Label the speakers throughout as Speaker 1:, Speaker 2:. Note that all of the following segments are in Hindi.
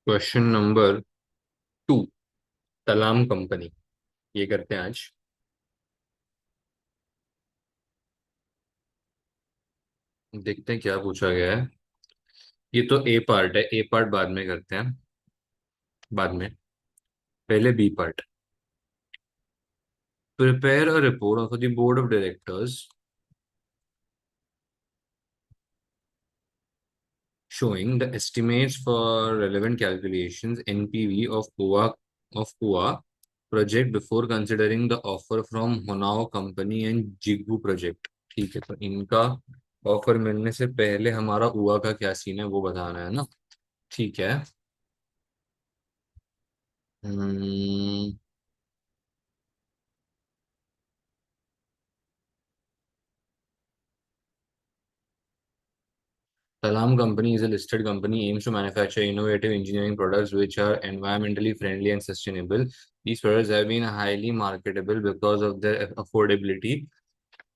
Speaker 1: Question number 2। तलाम कंपनी। ये करते हैं आज। देखते हैं क्या पूछा गया है। ये तो ए पार्ट है, ए पार्ट बाद में करते हैं। बाद में। पहले B part. Prepare a report for the board of directors showing the estimates for relevant calculations NPV of Kua project before considering the offer from Honao company and Jigu project। ठीक है, तो इनका ऑफर मिलने से पहले हमारा हुआ का क्या सीन है वो बताना है ना। ठीक है। हम्म, Talam Company is a listed company aims to manufacture innovative engineering products which are environmentally friendly and sustainable. These products have been highly marketable because of their affordability.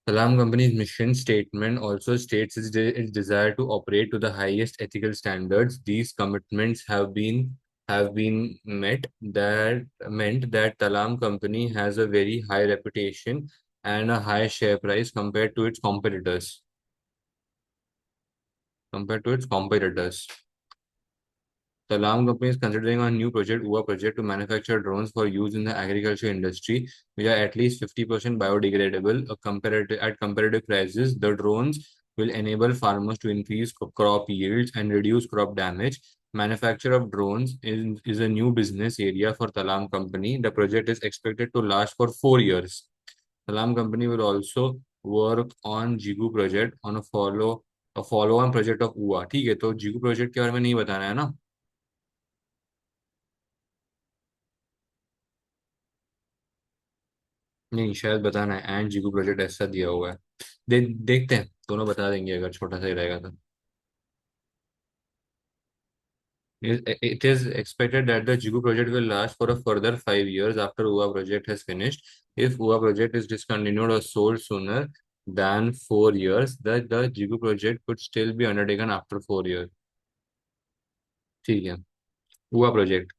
Speaker 1: Talam Company's mission statement also states its desire to operate to the highest ethical standards. These commitments have been met. That meant that Talam Company has a very high reputation and a high share price compared to its competitors. Talam company is considering a new project, UA project, to manufacture drones for use in the agriculture industry, which are at least 50% biodegradable at comparative prices. The drones will enable farmers to increase crop yields and reduce crop damage. Manufacture of drones is a new business area for Talam company. The project is expected to last for 4 years. Talam company will also work on Jigu project on a follow-on project of UA। ठीक है, तो जिगू प्रोजेक्ट के बारे में नहीं बताना है ना। नहीं, शायद बताना है एंड जीको प्रोजेक्ट ऐसा दिया हुआ है। देखते हैं, दोनों बता देंगे अगर छोटा सा ही रहेगा तो। It is expected that the Jigu project will last for a further 5 years after UA project has finished. If UA project is discontinued or sold sooner than 4 years, the Jigu project could still be undertaken after 4 years। ठीक है। UA project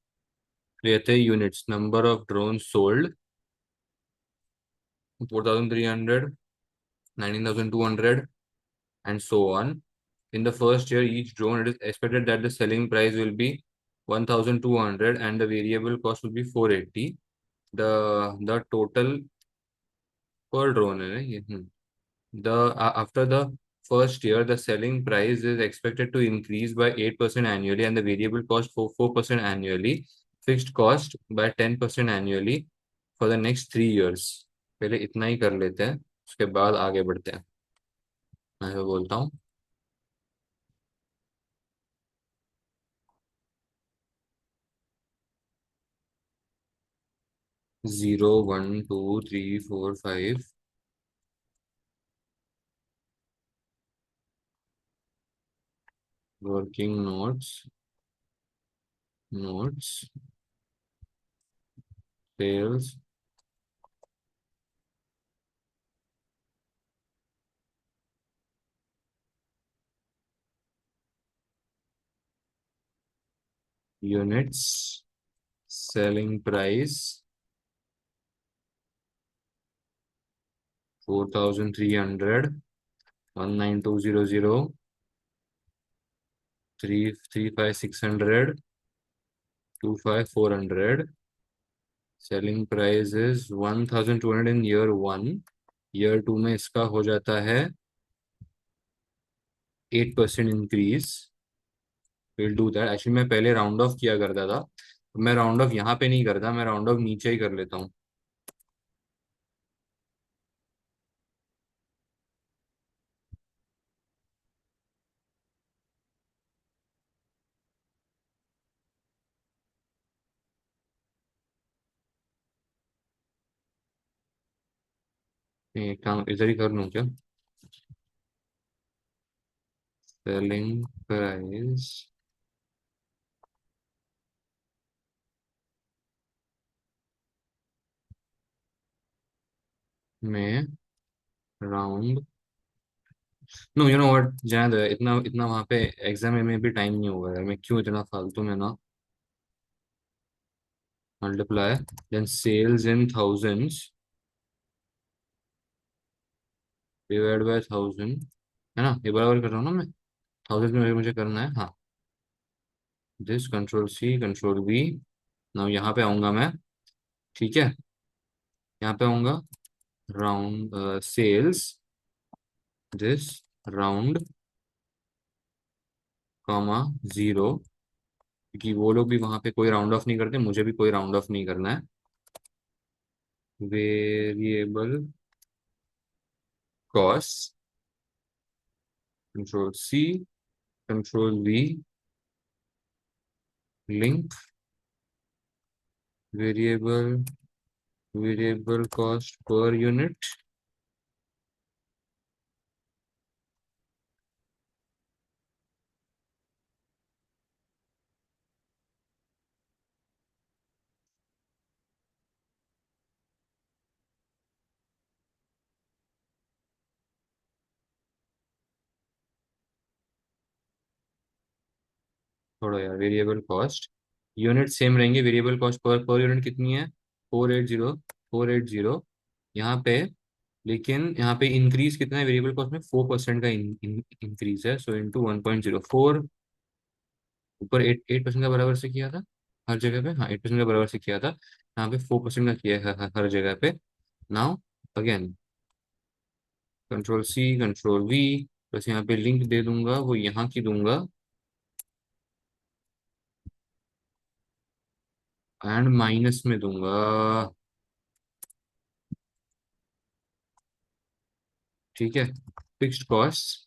Speaker 1: लेते हैं units, number of drone sold 4,300, 19,200 and so on। In the first year, each drone, it is expected that the selling price will be 1,200 and the variable cost will be 480। The total per drone है ना ये। After the first year, the selling price is expected to increase by 8% annually and the variable cost for 4% annually, fixed cost by 10% annually for the next 3 years। पहले इतना ही कर लेते हैं, उसके बाद आगे बढ़ते हैं। मैं तो बोलता हूँ 0 1 2 3 4 5 working notes, sales, units, selling price 4,300, 19200, 335 600, 25 400। Selling price is 1,200 in year 1। Year 2 में इसका हो जाता है 8% increase. Will do that. Actually मैं पहले राउंड ऑफ किया करता था, तो मैं राउंड ऑफ यहाँ पे नहीं करता, मैं राउंड ऑफ नीचे ही कर लेता हूँ। एक काम इधर ही कर लूँ क्या। सेलिंग प्राइस में round, no you know what, जाने दो यार, इतना इतना वहाँ पे एग्जाम में भी टाइम नहीं होगा यार, मैं क्यों इतना फालतू में ना multiply then sales in thousands divide by 1000, है ना? ये बराबर कर रहा हूँ ना मैं? थाउजेंड में मुझे करना है, हाँ। This control C control V. Now यहाँ पे आऊंगा मैं, ठीक है? यहाँ पे आऊंगा, round cells this round comma zero, क्योंकि वो लोग भी वहां पे कोई राउंड ऑफ नहीं करते, मुझे भी कोई राउंड ऑफ नहीं करना है। Variable cost control C control V link variable variable cost per unit. थोड़ा यार, वेरिएबल कॉस्ट यूनिट सेम रहेंगे, variable cost per per unit कितनी है? 480, 480 यहाँ पे। लेकिन यहाँ पे इंक्रीज कितना है वेरिएबल कॉस्ट में? 4% का इंक्रीज है, सो इंटू 1.04। ऊपर 8% का बराबर से किया था हर जगह पे, हाँ 8% का बराबर से किया था। यहाँ पे 4% का किया है हर जगह पे। Now again control C control V, बस यहाँ पे लिंक दे दूंगा, वो यहाँ की दूंगा, एंड माइनस में दूंगा, ठीक है? Fixed cost,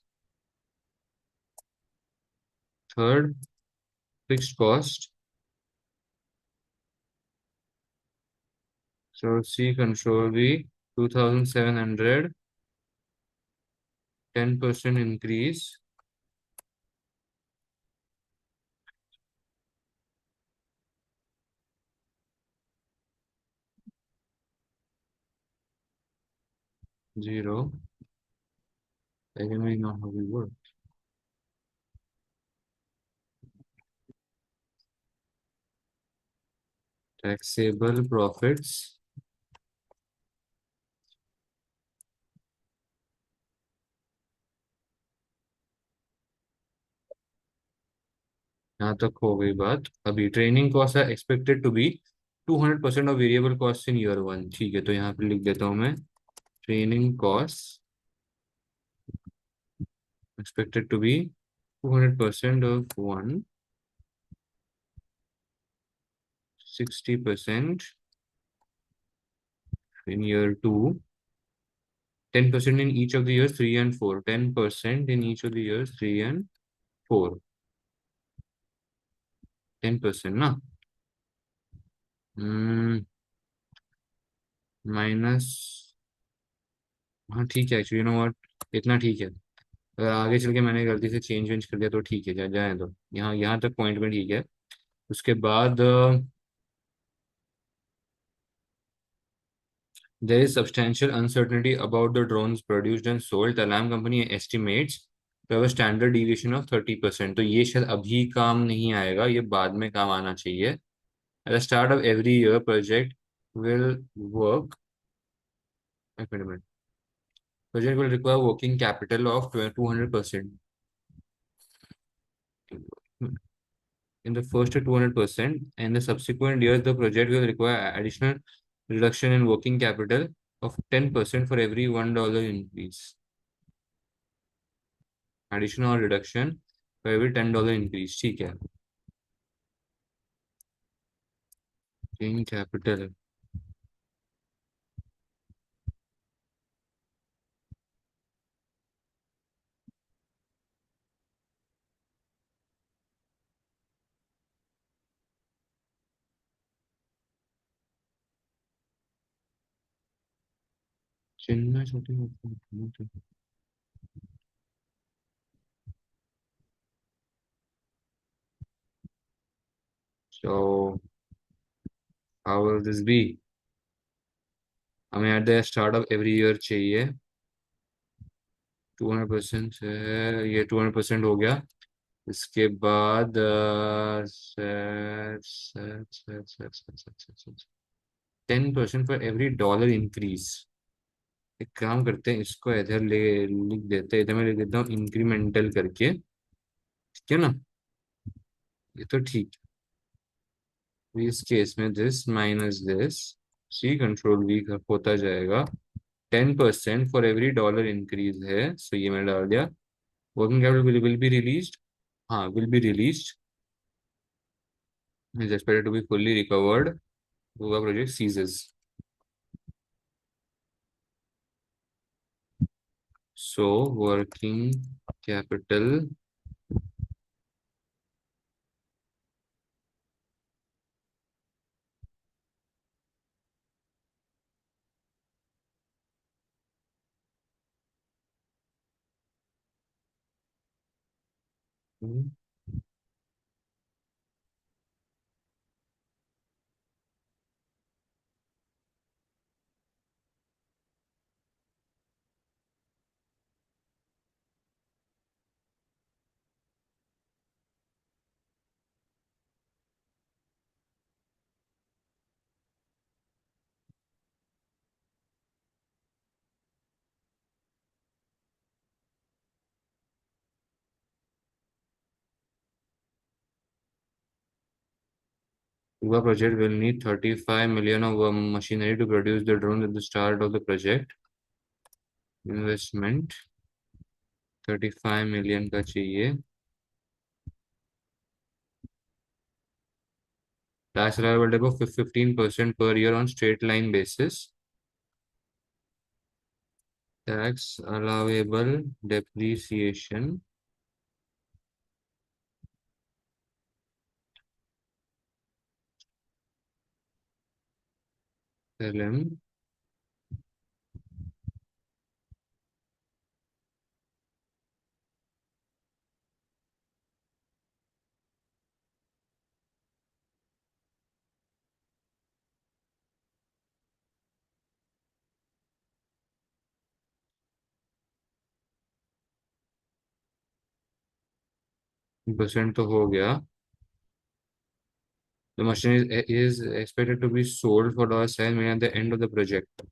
Speaker 1: third fixed cost, so C control V 2700, 10% increase, zero. Again, we know how we work. Taxable profits, यहाँ तक हो गई बात। अभी ट्रेनिंग कॉस्ट है expected to be 200% of variable cost in year one, ठीक है? तो यहाँ पे लिख देता हूँ मैं, training cost expected to be 200% of one, 60% in year two, 10% in each of the years three and four, 10% in each of the years three and four, 10% ना? माइनस, हाँ ठीक है, एक्चुअली यू नो व्हाट, इतना ठीक है। अगर आगे चल के मैंने गलती से चेंज वेंज कर दिया तो ठीक है, जाए तो यहाँ यहाँ तक पॉइंट में ठीक है। उसके बाद there is substantial uncertainty about the drones produced and sold. Talam company estimates to have a standard deviation of 30%। तो ये शायद अभी काम नहीं आएगा, ये बाद में काम आना चाहिए। At the start of every year, project will work. एक minute, project will require working capital of 200%. In the first 200%, and the subsequent years, the project will require additional reduction in working capital of 10% for every $1 increase. Addition or reduction for every $10 increase, ठीक है? In capital, चिन्ह छोटी होती है। So how will this be? हमें at the start of every year चाहिए 200% से, ये 200% हो गया। इसके बाद 10% फॉर एवरी डॉलर इंक्रीज। एक काम करते हैं, इसको इधर ले लिख देते हैं, इधर मैं लिख देता हूँ इंक्रीमेंटल करके। ठीक है ना? ये तो ठीक है। इस केस में this minus this, C control V होता जाएगा। 10% फॉर एवरी डॉलर इंक्रीज है, सो ये मैंने डाल दिया। Working capital will be released. हाँ, will be released, is expected to be fully recovered. Google project ceases. So working capital Google project will need 35 million of machinery to produce the drone at the start of the project. Investment 35 million का चाहिए। Tax liability of 15% per year on straight line basis. Tax allowable depreciation LM 10% तो हो गया। The machine is expected to be sold for $7 million at the end of the project.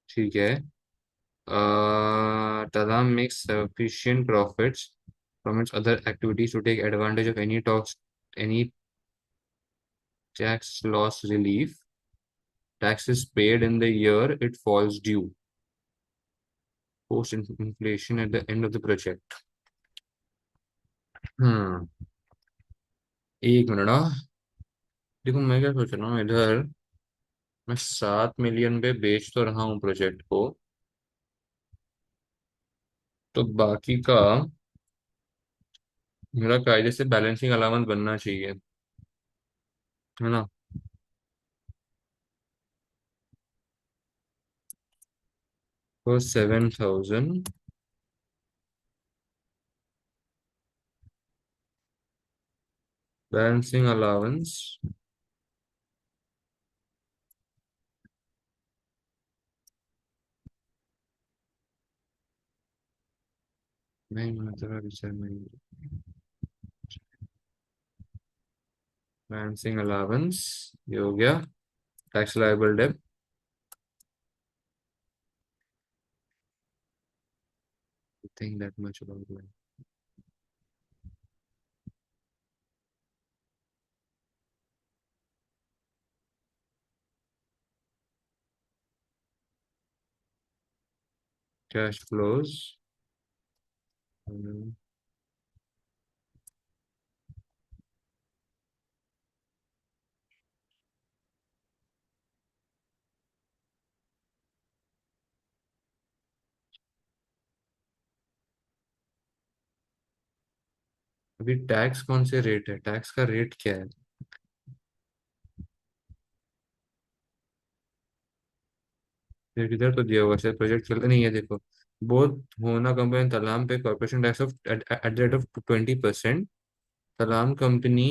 Speaker 1: ठीक है। Talam makes sufficient profits from its other activities to take advantage of any tax loss relief. Taxes paid in the year it falls due. Post inflation at the end of the project. हम्म। एक मिनट। देखो मैं क्या सोच रहा हूँ इधर, मैं 7 मिलियन पे बेच तो रहा हूँ प्रोजेक्ट को, तो बाकी का मेरा कायदे से बैलेंसिंग अलाउंस बनना चाहिए, है ना? तो 7,000 बैलेंसिंग अलाउंस। नहीं मतलब विचार नहीं। बैलेंसिंग अलाउंस ये हो गया। टैक्स लायबल डेब्ट, think that much about cash flows. अभी टैक्स कौन से रेट है, टैक्स का रेट क्या है? फिर इधर तो दिया हुआ है प्रोजेक्ट चल नहीं है, देखो। बोथ होना कंपनी तलाम पे corporation tax of at the rate of 20%। Talam company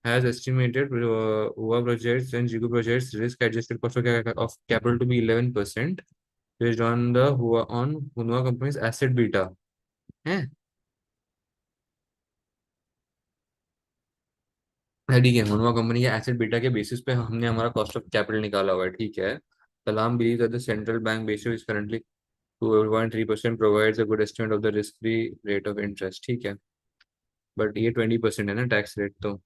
Speaker 1: has estimated Hua projects and Jigu projects risk adjusted cost of capital to be 11% based on the Hua company's asset beta है। है ठीक है, मनवा कंपनी के एसेट बीटा के बेसिस पे हमने हमारा कॉस्ट ऑफ कैपिटल निकाला हुआ है, ठीक है। Talam believe that the central bank base is currently 2.3% provides a good estimate of the risk free rate of interest, ठीक है। बट ये 20% है ना टैक्स रेट तो।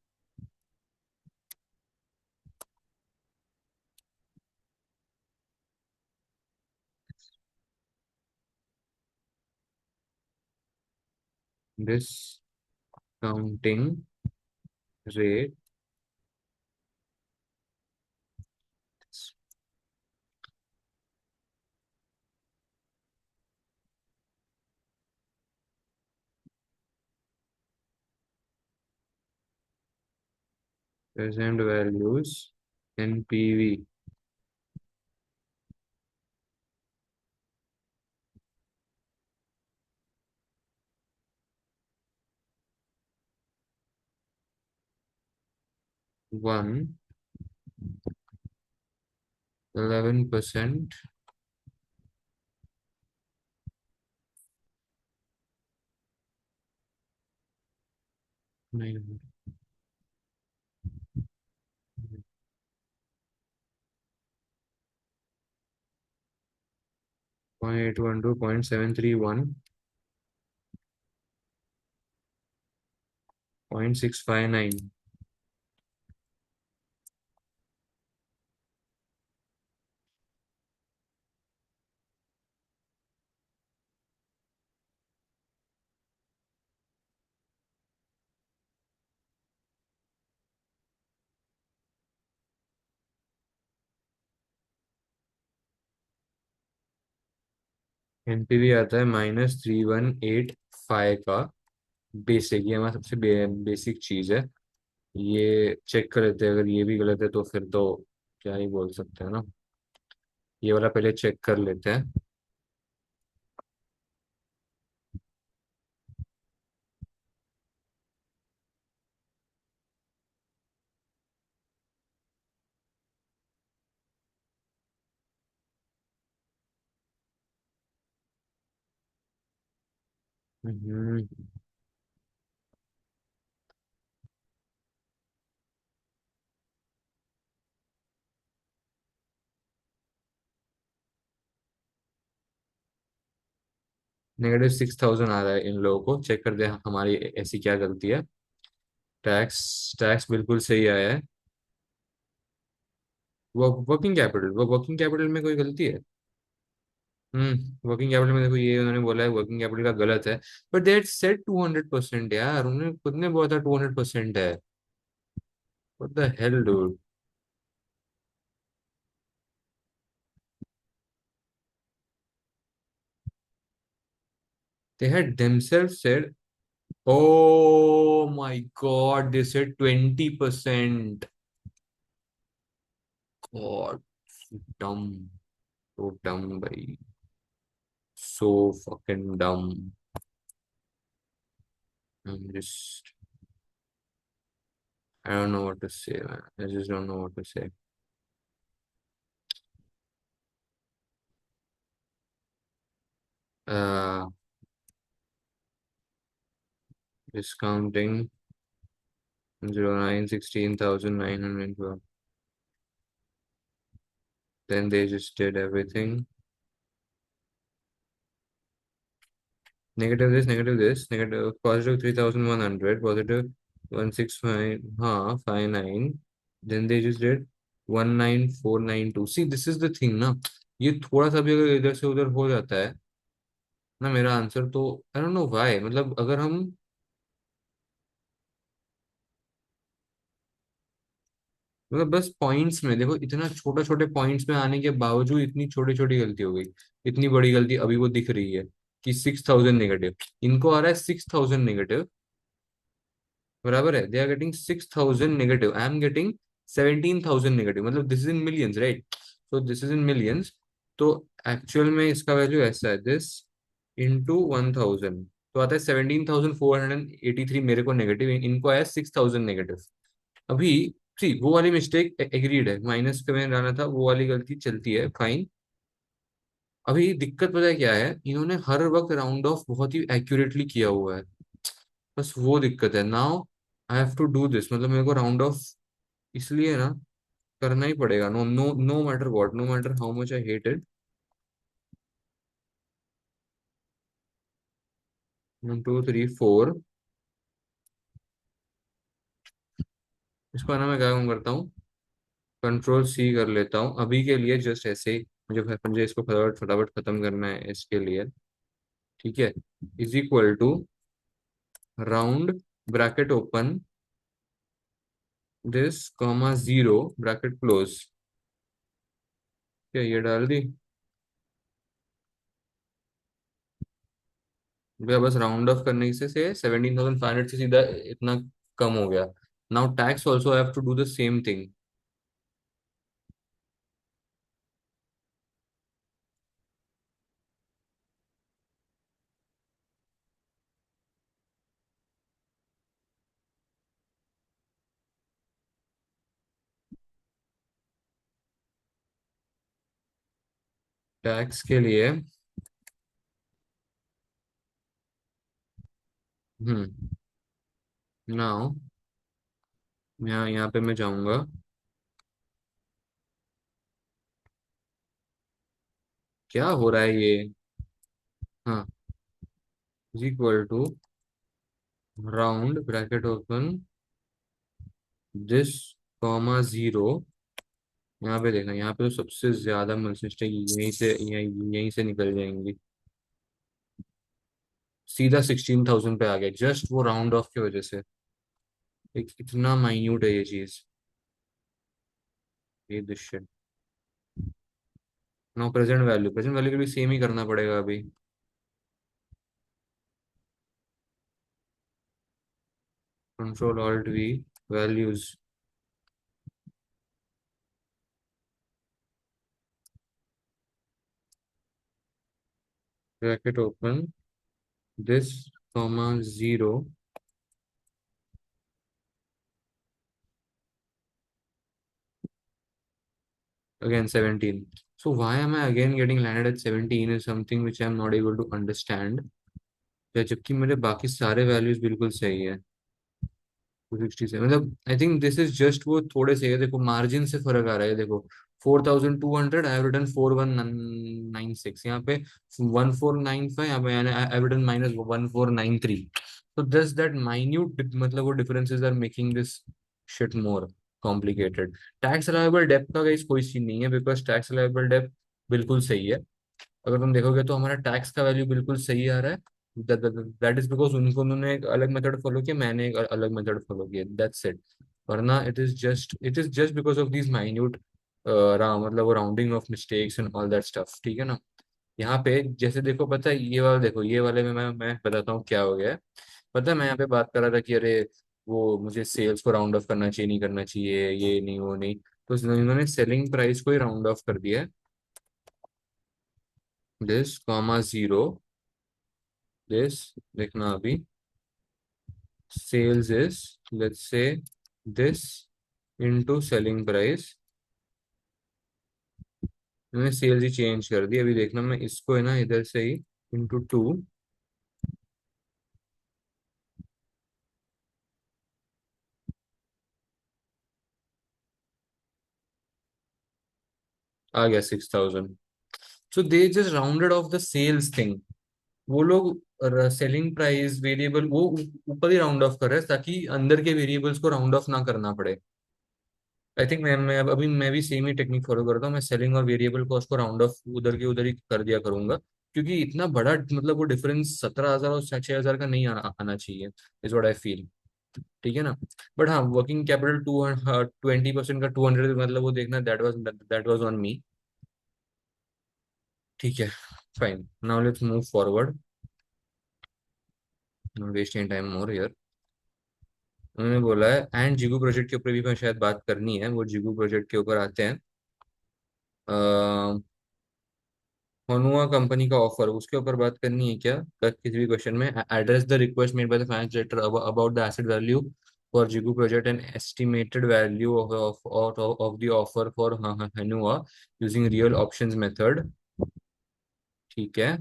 Speaker 1: Discounting rate present values NPV 11%, नहीं 0.812, 0.731, 0.659। एनपीवी आता है -3185 का। बेसिक, ये हमारा सबसे बेसिक चीज है। ये चेक कर लेते हैं, अगर ये भी गलत है तो फिर तो क्या ही बोल सकते हैं ना। ये वाला पहले चेक कर लेते हैं। -6000 आ रहा है इन लोगों को, चेक कर दे हमारी ऐसी क्या गलती है। टैक्स टैक्स बिल्कुल सही आया है। वो वर्किंग कैपिटल, वो वर्किंग कैपिटल में कोई गलती है? वर्किंग कैपिटल में देखो, ये उन्होंने बोला है वर्किंग कैपिटल का गलत है। बट देट सेट 200% यार, उन्होंने खुद ने बोला था 200% है। What the hell dude. They had themselves said, oh my God, they said 20%. God, dumb. So dumb, bhai. So fucking dumb. I'm just, I don't know what to say, man. I just don't know what to say. Uh, Discounting 16,912. Then they just did everything. Negative this, negative positive 3,100, positive 165, हाँ 59. Then they just did 19492. See, this is the thing ना, ये थोड़ा सा भी अगर इधर से उधर हो जाता है ना मेरा आंसर तो, आई डोंट नो व्हाई, मतलब अगर हम, मतलब बस पॉइंट्स में देखो, इतना छोटे छोटे पॉइंट्स में आने के बावजूद इतनी छोटी छोटी गलती हो गई। इतनी बड़ी गलती अभी वो दिख रही है कि 6000 नेगेटिव, इनको आ रहा है 6000 नेगेटिव, बराबर है। They are getting 6000 negative, I am getting 17,000 negative, मतलब this is in millions, right. So this is in millions. तो एक्चुअल में इसका वैल्यू ऐसा है, दिस इंटू 1000, तो आता है 17,483 मेरे को नेगेटिव, इनको आया 6000 नेगेटिव। अभी सी वो वाली मिस्टेक एग्रीड है, माइनस का मैंने डाला था, वो वाली गलती चलती है, फाइन। अभी दिक्कत पता है क्या है, इन्होंने हर वक्त राउंड ऑफ बहुत ही एक्यूरेटली किया हुआ है, बस वो दिक्कत है now. I have to do this, मतलब मेरे को राउंड ऑफ इसलिए ना करना ही पड़ेगा, no no no matter what, no matter how much I hate it. 1 2 3 4। इसको ना मैं क्या काम करता हूँ, कंट्रोल C कर लेता हूँ अभी के लिए, जस्ट ऐसे ही। मुझे इसको फटाफट फटाफट खत्म करना है इसके लिए। ठीक है। Is equal to round, bracket open, this comma zero, bracket close. क्या ये डाल दी भैया? बस राउंड ऑफ करने से 17,500 से सीधा इतना कम हो गया। Now tax also have to do the same thing. Tax के लिए नाउ यहाँ पे मैं जाऊंगा। क्या हो रहा है ये? हाँ, is equal to round, bracket open, this comma zero. यहाँ पे देखना, यहाँ पे तो सबसे ज्यादा मिस्टेक यहीं से निकल जाएंगी। सीधा 16,000 पे आ गया, जस्ट वो राउंड ऑफ की वजह से। इतना माइन्यूट है ये चीज। ये this shit. No, present value के भी सेम ही करना पड़ेगा अभी। Ctrl Alt V, values, bracket open, this comma zero, again 17. So why am I again getting landed at 17 is something which I am not able to understand। या जबकि मेरे बाकी सारे वैल्यूज बिल्कुल सही है। 267, मतलब I think this is just वो थोड़े से है, देखो मार्जिन से फर्क आ रहा है। देखो 4,200, आई हैव रिटन 4,196 यहाँ पे, 1,495 यहाँ पे, आई हैव रिटन -1,493। तो दस दैट माइन्यूट, मतलब वो differences are making this shit more complicated. Tax allowable depth का गाइस कोई सीन नहीं है, बिकॉज टैक्स अलाउेबल डेप्थ बिल्कुल सही है। अगर तुम देखोगे तो हमारा टैक्स का वैल्यू बिल्कुल सही आ रहा है। दैट इज बिकॉज उनको, उन्होंने एक अलग मेथड फॉलो किया, मैंने एक अलग मेथड फॉलो किया, दैट्स इट। वरना it is just because of these minute, मतलब वो rounding off mistakes and all that stuff. ठीक है ना। यहाँ पे जैसे देखो, पता है ये वाला, देखो ये वाले में मैं बताता हूँ क्या हो गया है। पता है मैं यहाँ पे बात कर रहा था कि अरे वो मुझे सेल्स को राउंड ऑफ करना चाहिए, नहीं करना चाहिए, ये नहीं वो नहीं। तो इन्होंने सेलिंग प्राइस को ही राउंड ऑफ कर दिया है। दिस कॉमा जीरो, दिस देखना अभी, sales is, let's say, this into selling price। मैंने सेल्स ही चेंज कर दी, अभी देखना मैं इसको है ना इधर से ही इंटू 2। आ गया 6,000। So they just rounded off the sales thing. वो लोग सेलिंग प्राइस वेरिएबल वो ऊपर ही राउंड ऑफ कर रहे हैं, ताकि अंदर के वेरिएबल्स को राउंड ऑफ ना करना पड़े। आई थिंक मैं अभी मैं भी सेम ही टेक्निक फॉलो करता हूँ, मैं सेलिंग और वेरिएबल कॉस्ट को राउंड ऑफ उधर के उधर ही कर दिया करूंगा। क्योंकि इतना बड़ा, मतलब वो डिफरेंस 17,000 और 6,000 का नहीं आना चाहिए, इज व्हाट आई फील। ठीक है ना। बट हाँ, वर्किंग कैपिटल 20% का 200, मतलब वो देखना, दैट वाज ऑन मी। ठीक है, fine. Now let's move forward, not waste time more here. उन्होंने बोला है एंड जिगू प्रोजेक्ट के ऊपर भी मैं शायद बात करनी है, वो जिगू प्रोजेक्ट के ऊपर आते हैं। होनुआ कंपनी का ऑफर, उसके ऊपर बात करनी है क्या? किसी भी क्वेश्चन में address the request made by the finance director about the asset value for Jigu project and estimated value of the offer for Honua using real options method. ठीक है।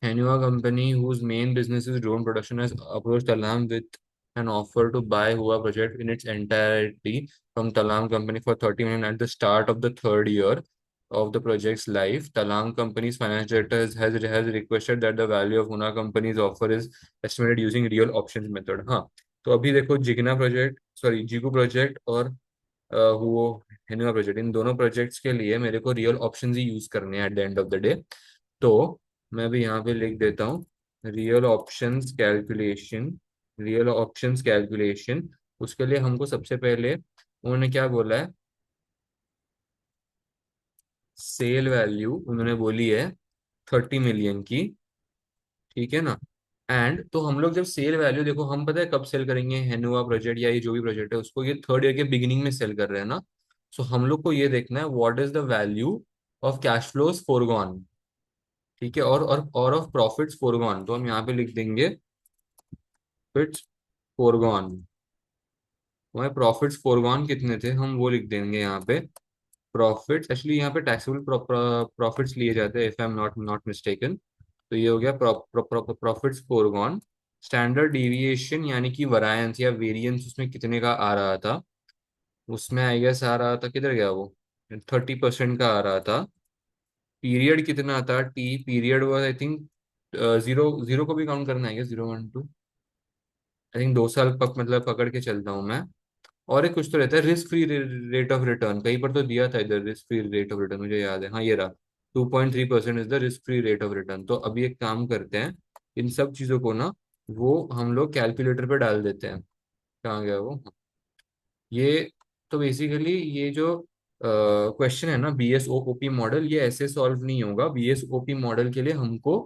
Speaker 1: Honua company whose main business is drone production has approached Talam with an offer to buy Hua project in its entirety from Talam company for 30 million at the start of the third year of the project's life. Talam company's finance director has requested that the value of Huna company's offer is estimated using real options method. हाँ, तो अभी देखो जिग्ना प्रोजेक्ट, सॉरी जीगू प्रोजेक्ट और वो हेनुआ प्रोजेक्ट, इन दोनों प्रोजेक्ट्स के लिए मेरे को रियल ऑप्शंस ही यूज करने हैं at the end of the day. तो मैं भी यहाँ पे लिख देता हूँ real options calculation, real options calculation. उसके लिए हमको सबसे पहले उन्होंने क्या बोला है, सेल वैल्यू उन्होंने बोली है 30 मिलियन की, ठीक है ना। एंड तो हम लोग जब सेल वैल्यू, देखो हम पता है कब सेल करेंगे हेनुआ प्रोजेक्ट या ये जो भी प्रोजेक्ट है उसको, ये थर्ड ईयर के बिगिनिंग में सेल कर रहे हैं ना। सो हम लोग को ये देखना है what is the value of cash flows forgone, ठीक है, और ऑफ प्रॉफिट्स फोरगॉन। तो हम यहाँ पे लिख देंगे प्रॉफिट्स फोरगॉन। हमारे प्रॉफिट्स फोरगॉन कितने थे हम वो लिख देंगे यहाँ पे। प्रॉफिट्स एक्चुअली यहाँ पे टैक्सेबल प्रॉफिट्स लिए जाते हैं if I am not mistaken. तो ये हो गया प्रॉफिट्स फोरगॉन। स्टैंडर्ड डिविएशन यानी कि वरायंस या वेरिएंस उसमें कितने का आ रहा था, उसमें आई गेस आ रहा था, किधर गया वो, 30% का आ रहा था। पीरियड कितना था, T period was I think zero, zero को भी काउंट करना है क्या, 0 1 2, आई थिंक 2 साल मतलब पकड़ के चलता हूँ मैं। और एक कुछ तो रहता है risk free rate of return, कहीं पर तो दिया था इधर risk free rate of return, मुझे याद है, हाँ ये रहा, 2.3% is the risk free rate of return. तो अभी एक काम करते हैं, इन सब चीजों को ना वो हम लोग कैलकुलेटर पे डाल देते हैं। कहाँ गया वो, ये तो बेसिकली ये जो क्वेश्चन है ना बीएसओपी मॉडल, ये ऐसे सॉल्व नहीं होगा। बीएसओपी मॉडल के लिए हमको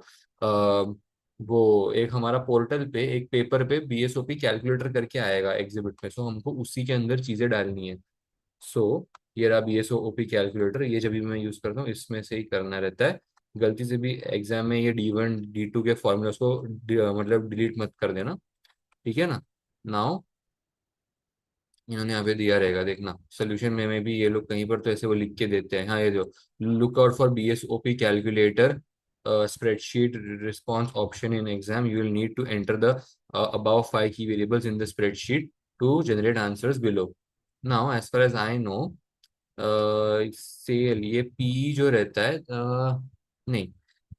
Speaker 1: वो एक हमारा पोर्टल पे एक पेपर पे बीएसओपी कैलकुलेटर करके आएगा एग्जिबिट में, सो हमको उसी के अंदर चीजें डालनी है। सो ये रहा बीएसओपी कैलकुलेटर, ये जब भी मैं यूज करता हूँ इसमें से ही करना रहता है। गलती से भी एग्जाम में ये D1 D2 के फॉर्मूलास को मतलब डिलीट मत कर देना, ठीक है ना। नाउ इन्होंने यहाँ पे दिया रहेगा, देखना सोल्यूशन में भी ये लोग कहीं पर तो ऐसे वो लिख के देते हैं, हाँ ये जो look out for BSOP calculator spreadsheet response option in exam, you will need to enter the above 5 key variables in the spreadsheet to generate answers below. Now as far as I know, sale ये पी जो रहता है नहीं,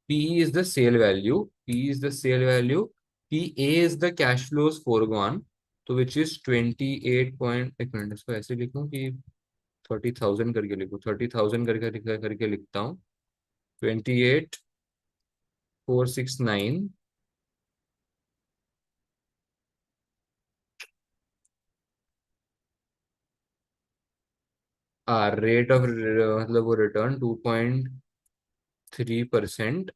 Speaker 1: P is the sale value, P is the sale value, P A is the cash flows forgone, तो विच इज 28 पॉइंट, एक मिनट इसको ऐसे लिखूं कि 30,000 करके लिखूं, 30,000 करके लिखता हूँ, 28,469 रेट ऑफ मतलब वो रिटर्न 2.3%।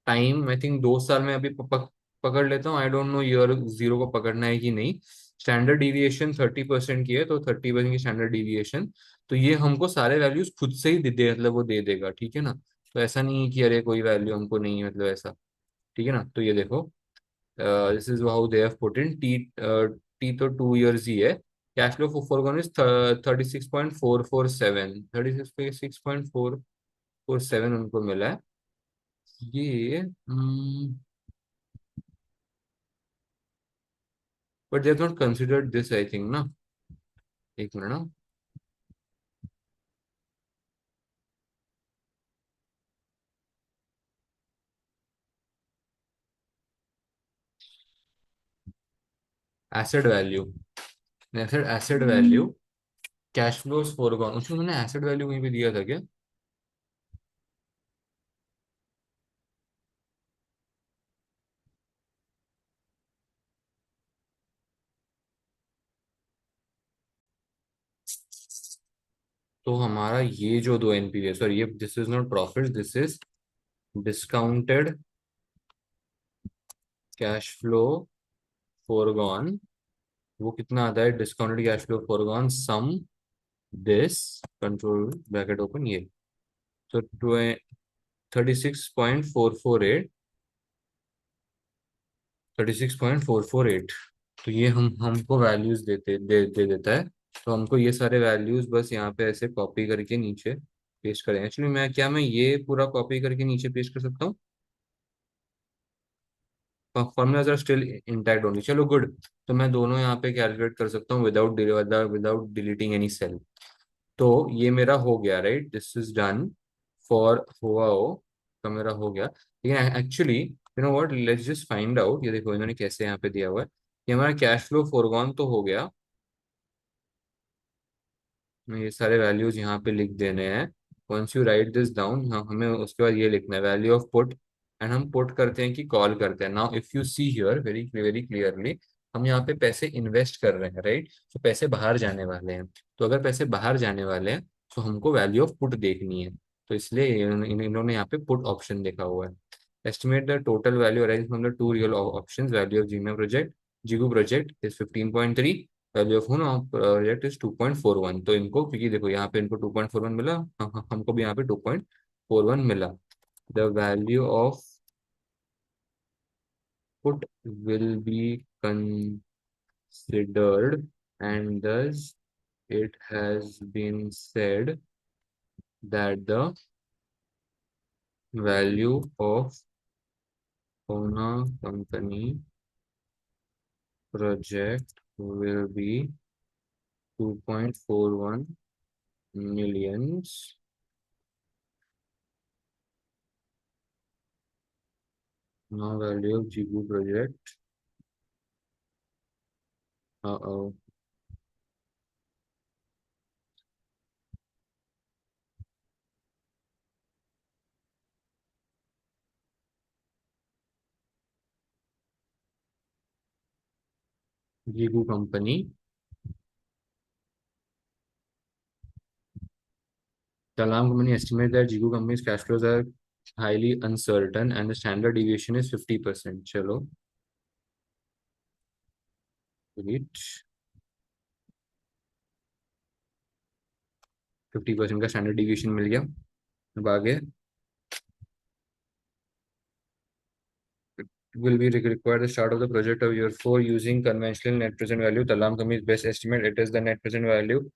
Speaker 1: टाइम आई थिंक 2 साल में अभी पकड़ लेता हूँ, आई डोंट नो ईयर जीरो को पकड़ना है कि नहीं। स्टैंडर्ड डिविएशन 30% की है, तो 30% की स्टैंडर्ड डिविएशन, तो ये हमको सारे वैल्यूज खुद से ही दे मतलब वो दे देगा, ठीक है ना। तो ऐसा नहीं है कि अरे कोई वैल्यू हमको नहीं है, मतलब ऐसा, ठीक है ना। तो ये देखो this is how they have put in T, T तो 2 years ही है। कैश फ्लो फॉर इज 36.447, 36.447 उनको मिला है। ये but they have not considered this I think ना, एक मिनट ना। Asset value, asset asset value, cash flows forgone, उसमें मैंने एसेट वैल्यू कहीं पे दिया था क्या। तो हमारा ये जो दो एनपीवी है, सॉरी ये this is not profit, this is discounted cash flow forgone. वो कितना आता है discounted cash flow forgone sum this, control bracket open ये, तो 36.448, 36.448। तो ये हम हमको वैल्यूज दे देता है। तो हमको ये सारे वैल्यूज बस यहाँ पे ऐसे कॉपी करके नीचे पेस्ट करें। एक्चुअली मैं ये पूरा कॉपी करके नीचे पेस्ट कर सकता हूँ। Formulas are still intact only, चलो गुड। तो मैं दोनों यहाँ पे कैलकुलेट कर सकता हूँ without without deleting any cell. तो ये मेरा हो गया, right, this is done for हुआ हो, का मेरा हो गया। लेकिन actually you know what, let's just find out, ये देखो इन्होंने कैसे यहाँ पे दिया हुआ है कि हमारा कैश फ्लो फोरगॉन तो हो गया। हमें ये सारे वैल्यूज यहाँ पे लिख देने हैं। Once you write this down, हाँ हमें उसके बाद ये लिखना है वैल्यू ऑफ पुट। एंड हम पुट करते हैं कि कॉल करते हैं। Now if you see here very very clearly, हम यहाँ पे पैसे इन्वेस्ट कर रहे हैं, राइट। तो पैसे बाहर जाने वाले हैं। तो अगर पैसे बाहर जाने वाले हैं तो हमको वैल्यू ऑफ पुट देखनी है। तो इसलिए इन्होंने यहाँ पे पुट ऑप्शन देखा हुआ है। Estimate the total value arrange from the two real options, value of Jigu project, Jigu project is 15.3, value of Honua project is 2.41। तो इनको, क्योंकि देखो यहाँ पे इनको 2.41 मिला, हमको भी यहाँ पे 2.41 मिला। The value of put will be considered, and thus it has been said that the value of Ona company project will be 2.41 millions. Now value of Jigu project. Uh-oh. Jigu company. Talam company estimate that Jigu company's cash flows are highly uncertain and the standard deviation is 50%. चलो, wait, 50% का स्टैंडर्ड डिविएशन मिल गया। अब आगे will be required the start of the project of year 4 using conventional net present value. Talam company's best estimate, it is the net present value.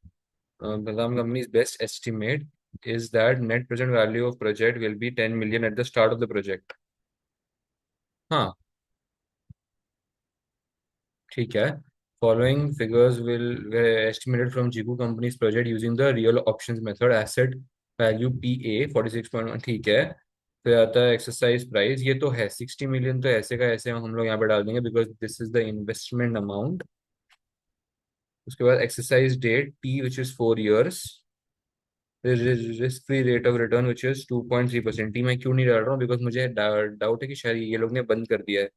Speaker 1: Talam company's best estimate is that net present value of project will be 10 million at the start of the project. हाँ, ठीक है। Following figures will were estimated from Jigu company's project using the real options method. Asset value PA 46.1, ठीक है। फिर आता है एक्सरसाइज प्राइस, ये तो है 60 million, तो ऐसे का ऐसे हम लोग यहाँ पे डाल देंगे because this is the investment amount. उसके बाद exercise date T which is 4 years, risk free rate of return which is 2.3%। T मैं क्यों नहीं डाल रहा हूँ, बिकॉज मुझे डाउट है कि शायद ये लोग ने बंद कर दिया है।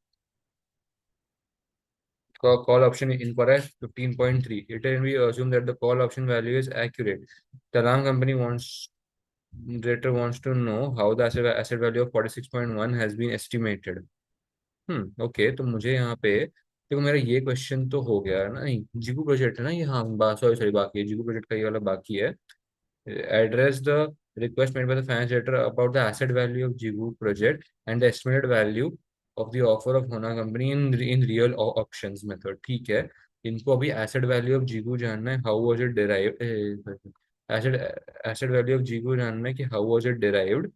Speaker 1: Call option incorrect 15.3, it can be assumed that the call option value is accurate. Talam company wants Director wants to know how the asset value of 46.1 has been estimated. Okay, तो मुझे यहाँ पे देखो, मेरा ये क्वेश्चन तो हो गया है ना, नहीं जीगू प्रोजेक्ट है ना ये, हाँ सॉरी सॉरी, बाकी है जीगू प्रोजेक्ट का, ये वाला बाकी है। Address the request made by the finance director about the asset value of Jigu project and the estimated value of the offer of Hona company in real options method, ठीक है। इनको अभी एसेट वैल्यू ऑफ जीगू जानना है, how was it derived. Asset asset value of Jigu जानना है कि how was it derived.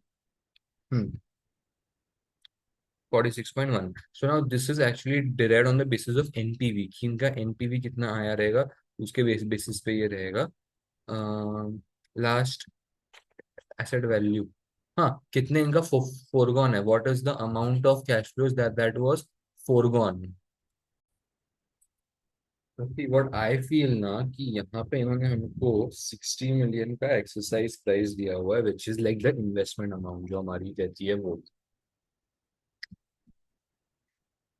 Speaker 1: 46.1, so now this is actually derived on the basis of NPV, कि इनका एनपीवी कितना आया रहेगा, उसके बेसिस पे ये रहेगा। लास्ट एसेट वैल्यू, हाँ कितने इनका फोरगॉन है, what is the amount of cash flows that was forgone. What I feel ना, कि यहाँ पे इन्होंने हमको 60 million का एक्सरसाइज प्राइस दिया हुआ है which is like the investment amount जो हमारी रहती है वो।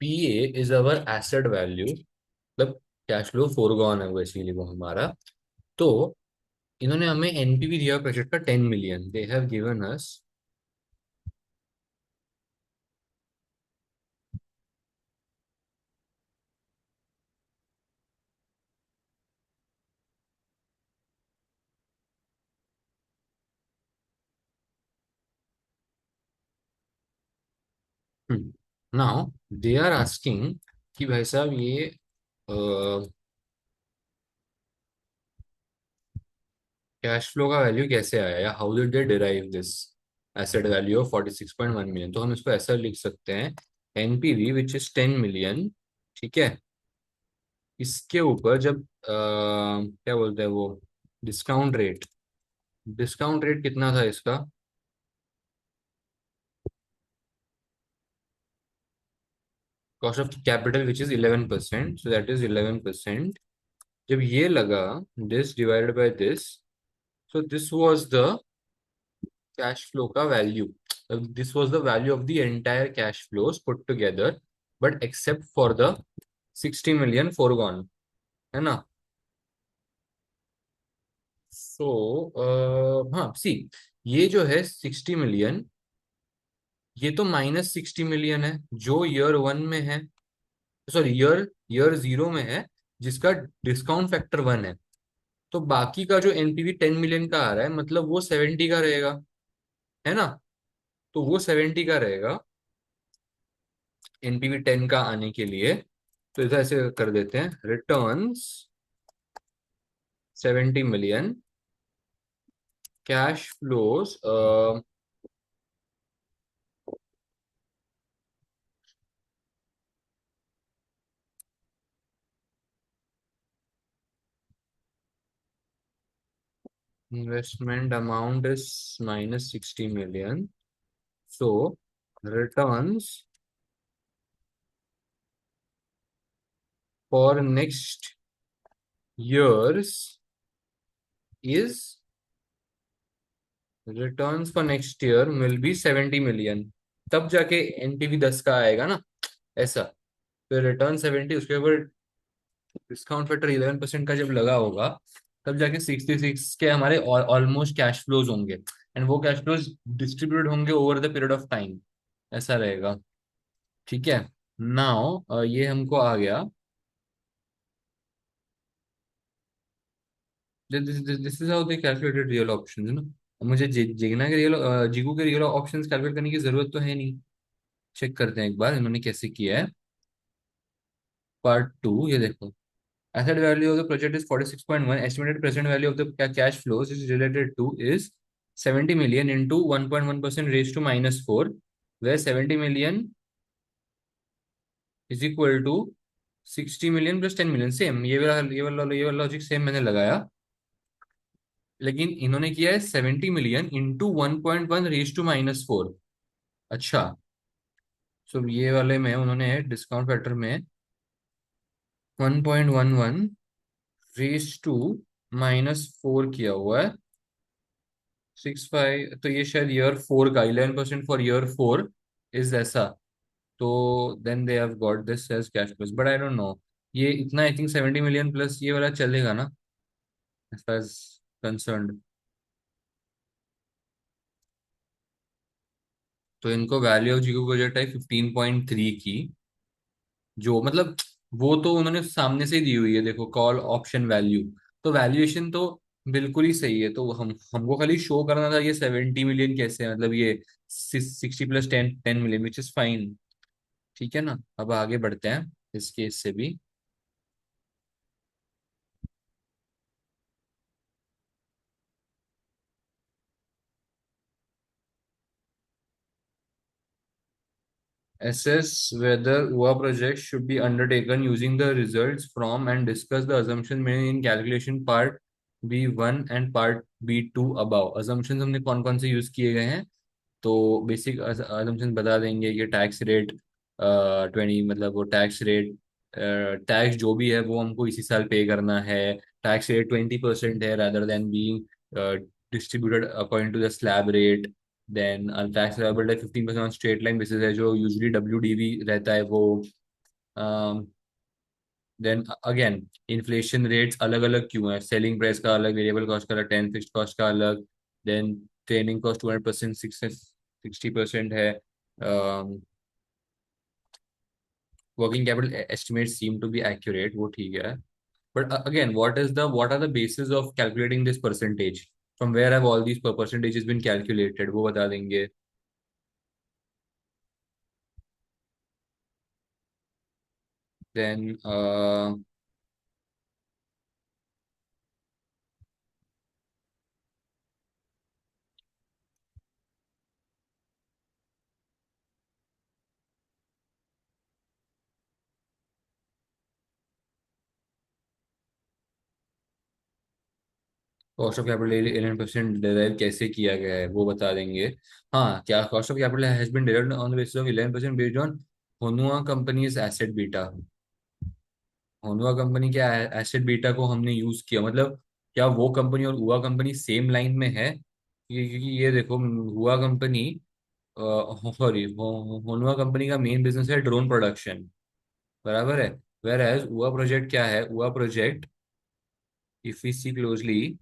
Speaker 1: P A is our asset value, मतलब कैश फ्लो फोरगॉन है वो, इसीलिए वो हमारा। तो इन्होंने हमें एनपीवी दिया प्रोजेक्ट का 10 million, they have given us. Now they are asking कि भाई साहब ये कैश फ्लो का वैल्यू कैसे आया, या how did they derive this asset value of 46.1 million। तो हम इसको ऐसा लिख सकते हैं एनपीवी विच इज 10 मिलियन, ठीक है, इसके ऊपर जब क्या बोलते हैं वो, डिस्काउंट रेट, डिस्काउंट रेट कितना था इसका, cost of capital which is 11%, so that is 11%, जब ये लगा, this divided by this, so this was the cash flow का value, this was the value of the entire cash flows put together, but except for the 60 million forgone, है ना। हाँ सी, ये जो है 60 मिलियन, ये तो -60 मिलियन है जो ईयर वन में है, सॉरी ईयर ईयर जीरो में है, जिसका डिस्काउंट फैक्टर वन है। तो बाकी का जो एनपीवी 10 मिलियन का आ रहा है, मतलब वो 70 का रहेगा, है ना। तो वो 70 का रहेगा एनपीवी 10 का आने के लिए। तो इधर ऐसे कर देते हैं, returns 70 million, cash flows, investment amount is -60 million. So returns for next years is, returns for next year will be 70 million, तब जाके एनपीवी 10 का आएगा ना, ऐसा। फिर रिटर्न 70, उसके ऊपर डिस्काउंट फैक्टर 11% का जब लगा होगा, तब जाके 66 के हमारे ऑलमोस्ट कैश फ्लोज होंगे, एंड वो कैश फ्लोज डिस्ट्रीब्यूटेड होंगे over the period of time, ऐसा रहेगा, ठीक है। नाउ ये हमको आ गया, this is how they calculated real option, है ना। अब मुझे जिगना के रियल, जिगू के रियल ऑप्शंस कैलकुलेट करने की जरूरत तो है नहीं। चेक करते हैं एक बार इन्होंने कैसे किया है। पार्ट टू, ये देखो, asset value of the project is 46.1, estimated present value of the cash flows is related to is 70 million into 1.1% raised to -4, where 70 million is equal to 60 million plus 10 million, same ये वाला लॉजिक सेम मैंने लगाया, लेकिन इन्होंने किया है 70 मिलियन इंटू 1.1 रेज टू -4। अच्छा, सो ये वाले में उन्होंने डिस्काउंट फैक्टर में 1.11 रेज टू -4 किया हुआ है, 65, तो ये शायद ईयर फोर का 11% फॉर ईयर फोर इज ऐसा। तो then they have got this as cash plus, but I don't know, ये इतना आई थिंक 70 मिलियन प्लस ये वाला चलेगा ना, एज फार एज कंसर्न्ड। तो इनको वैल्यू ऑफ जीको प्रोजेक्ट है 15.3 की, जो मतलब वो तो उन्होंने सामने से ही दी हुई है, देखो कॉल ऑप्शन वैल्यू, तो वैल्यूएशन तो बिल्कुल ही सही है। तो हम हमको खाली शो करना था ये 70 मिलियन कैसे है, मतलब ये 60 plus 10 million which is fine, ठीक है ना। अब आगे बढ़ते हैं इस केस से भी। Assess whether UA project should be undertaken using the results from and discuss the assumption made in calculation part B1 and part B2 above। assumptions हमने कौन कौन से यूज किए गए हैं, तो बेसिक assumptions बता देंगे कि टैक्स रेट 20, मतलब वो टैक्स रेट, टैक्स जो भी है वो हमको इसी साल पे करना है, टैक्स रेट 20% है rather than being distributed according to the slab rate। Then tax liability 15% on straight line basis है, जो यूजुअली WDV रहता है वो। देन अगेन, इन्फ्लेशन रेट्स अलग अलग क्यों है, सेलिंग प्राइस का अलग, वेरिएबल कॉस्ट का अलग, टेन फिक्स्ड कॉस्ट का अलग। देन ट्रेनिंग कॉस्ट 200%, 60% है। Working capital estimate seem to be accurate, वो ठीक है। But again, what are the basis of calculating this percentage, from where have all these percentages been calculated, वो बता देंगे। Then cost of capital 11% derive कैसे किया गया है वो बता देंगे। हाँ, क्या cost of capital has been derived on the basis of 11% based on Honua company's asset beta. Honua company के एसेट बीटा को हमने यूज किया, मतलब क्या वो कंपनी और हुआ कंपनी सेम लाइन में है? क्योंकि ये देखो, हुआ कंपनी, सॉरी, होनुआ कंपनी का मेन बिजनेस है ड्रोन प्रोडक्शन, बराबर है। वेर एज हुआ प्रोजेक्ट क्या है? हुआ project, if we see closely,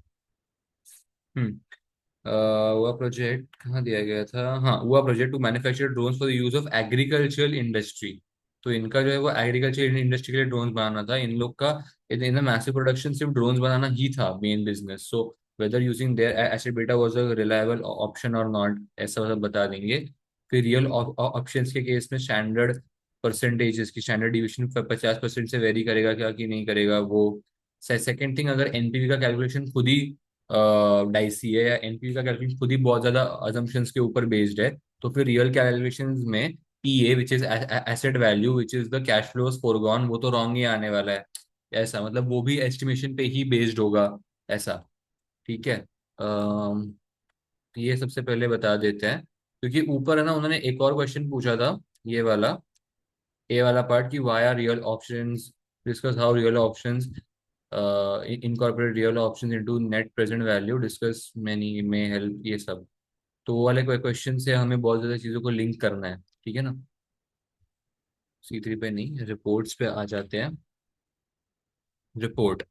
Speaker 1: हुआ प्रोजेक्ट कहाँ दिया गया था? हाँ, हुआ project to manufacture drones for the use of agricultural industry. तो इनका जो है वो एग्रीकल्चर इंडस्ट्री के लिए ड्रोन्स बनाना था इन लोग का। इन द मैसिव प्रोडक्शन सिर्फ ड्रोन्स बनाना ही था main business. So whether using their acid बेटा वाज अ रिलायबल ऑप्शन और नॉट, ऐसा सब बता देंगे। फिर रियल ऑप्शंस के केस में स्टैंडर्ड परसेंटेजेस की स्टैंडर्ड डिविएशन 50% से वेरी करेगा क्या कि नहीं करेगा वो। सेकेंड थिंग, अगर एनपीवी का कैलकुलेशन खुद ही डाइसी है या एनपीवी का कैलकुलेशन खुद ही बहुत ज्यादा अजम्पशंस के ऊपर बेस्ड है, तो फिर रियल कैलकुलेशंस में PA which is asset value which is the cash flows forgone, वो तो रॉन्ग ही आने वाला है। ऐसा मतलब वो भी एस्टिमेशन पे ही बेस्ड होगा, ऐसा। ठीक है। ये सबसे पहले बता देते हैं, क्योंकि ऊपर है ना उन्होंने एक और क्वेश्चन पूछा था, ये वाला, ए वाला पार्ट, की why are real options, discuss how real options incorporate real options into net present value, discuss many may help, ये सब। तो वो वाले क्वेश्चन से हमें बहुत ज्यादा चीजों को लिंक करना है, ठीक है ना। C3 पे नहीं, रिपोर्ट्स पे आ जाते हैं। Report,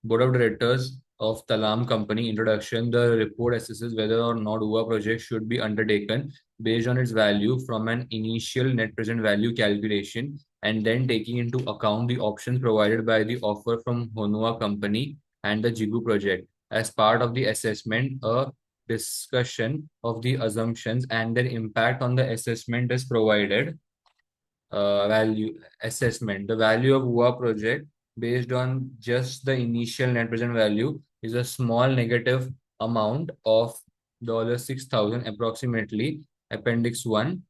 Speaker 1: Board of Directors of Talam Company introduction. The report assesses whether or not UA project should be undertaken based on its value from an initial net present value calculation, and then taking into account the options provided by the offer from Honua Company and the Jigu project. As part of the assessment, a discussion of the assumptions and their impact on the assessment is provided. Value assessment. The value of UA project based on just the initial net present value is a small negative amount of $6,000 approximately. Appendix 1.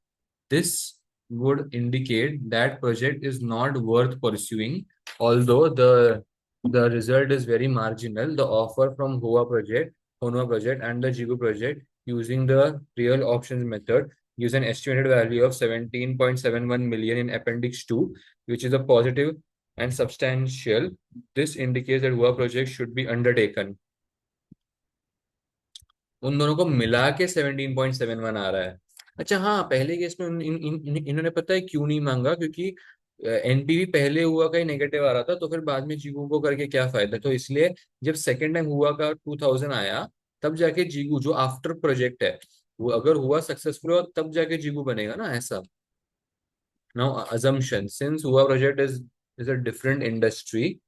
Speaker 1: This would indicate that project is not worth pursuing, although the result is very marginal. The offer from Honua project and the Jigu project using the real options method gives an estimated value of 17.71 million in Appendix 2, which is a positive and substantial. This indicates that Hua project should be undertaken. उन दोनों को मिला के 17.71 आ रहा है। अच्छा हाँ, पहले केस में इन्होंने पता है क्यों नहीं मांगा, क्योंकि एनपीवी पहले हुआ का ही नेगेटिव आ रहा था, तो फिर बाद में जीगू को करके क्या फायदा, तो इसलिए जब सेकेंड टाइम हुआ का 2000 आया, तब जाके जीगू जो आफ्टर प्रोजेक्ट है, वो अगर हुआ सक्सेसफुल हो तब जाके जीगू बनेगा ना, ऐसा। नाउ assumption, since हुआ project is a different industry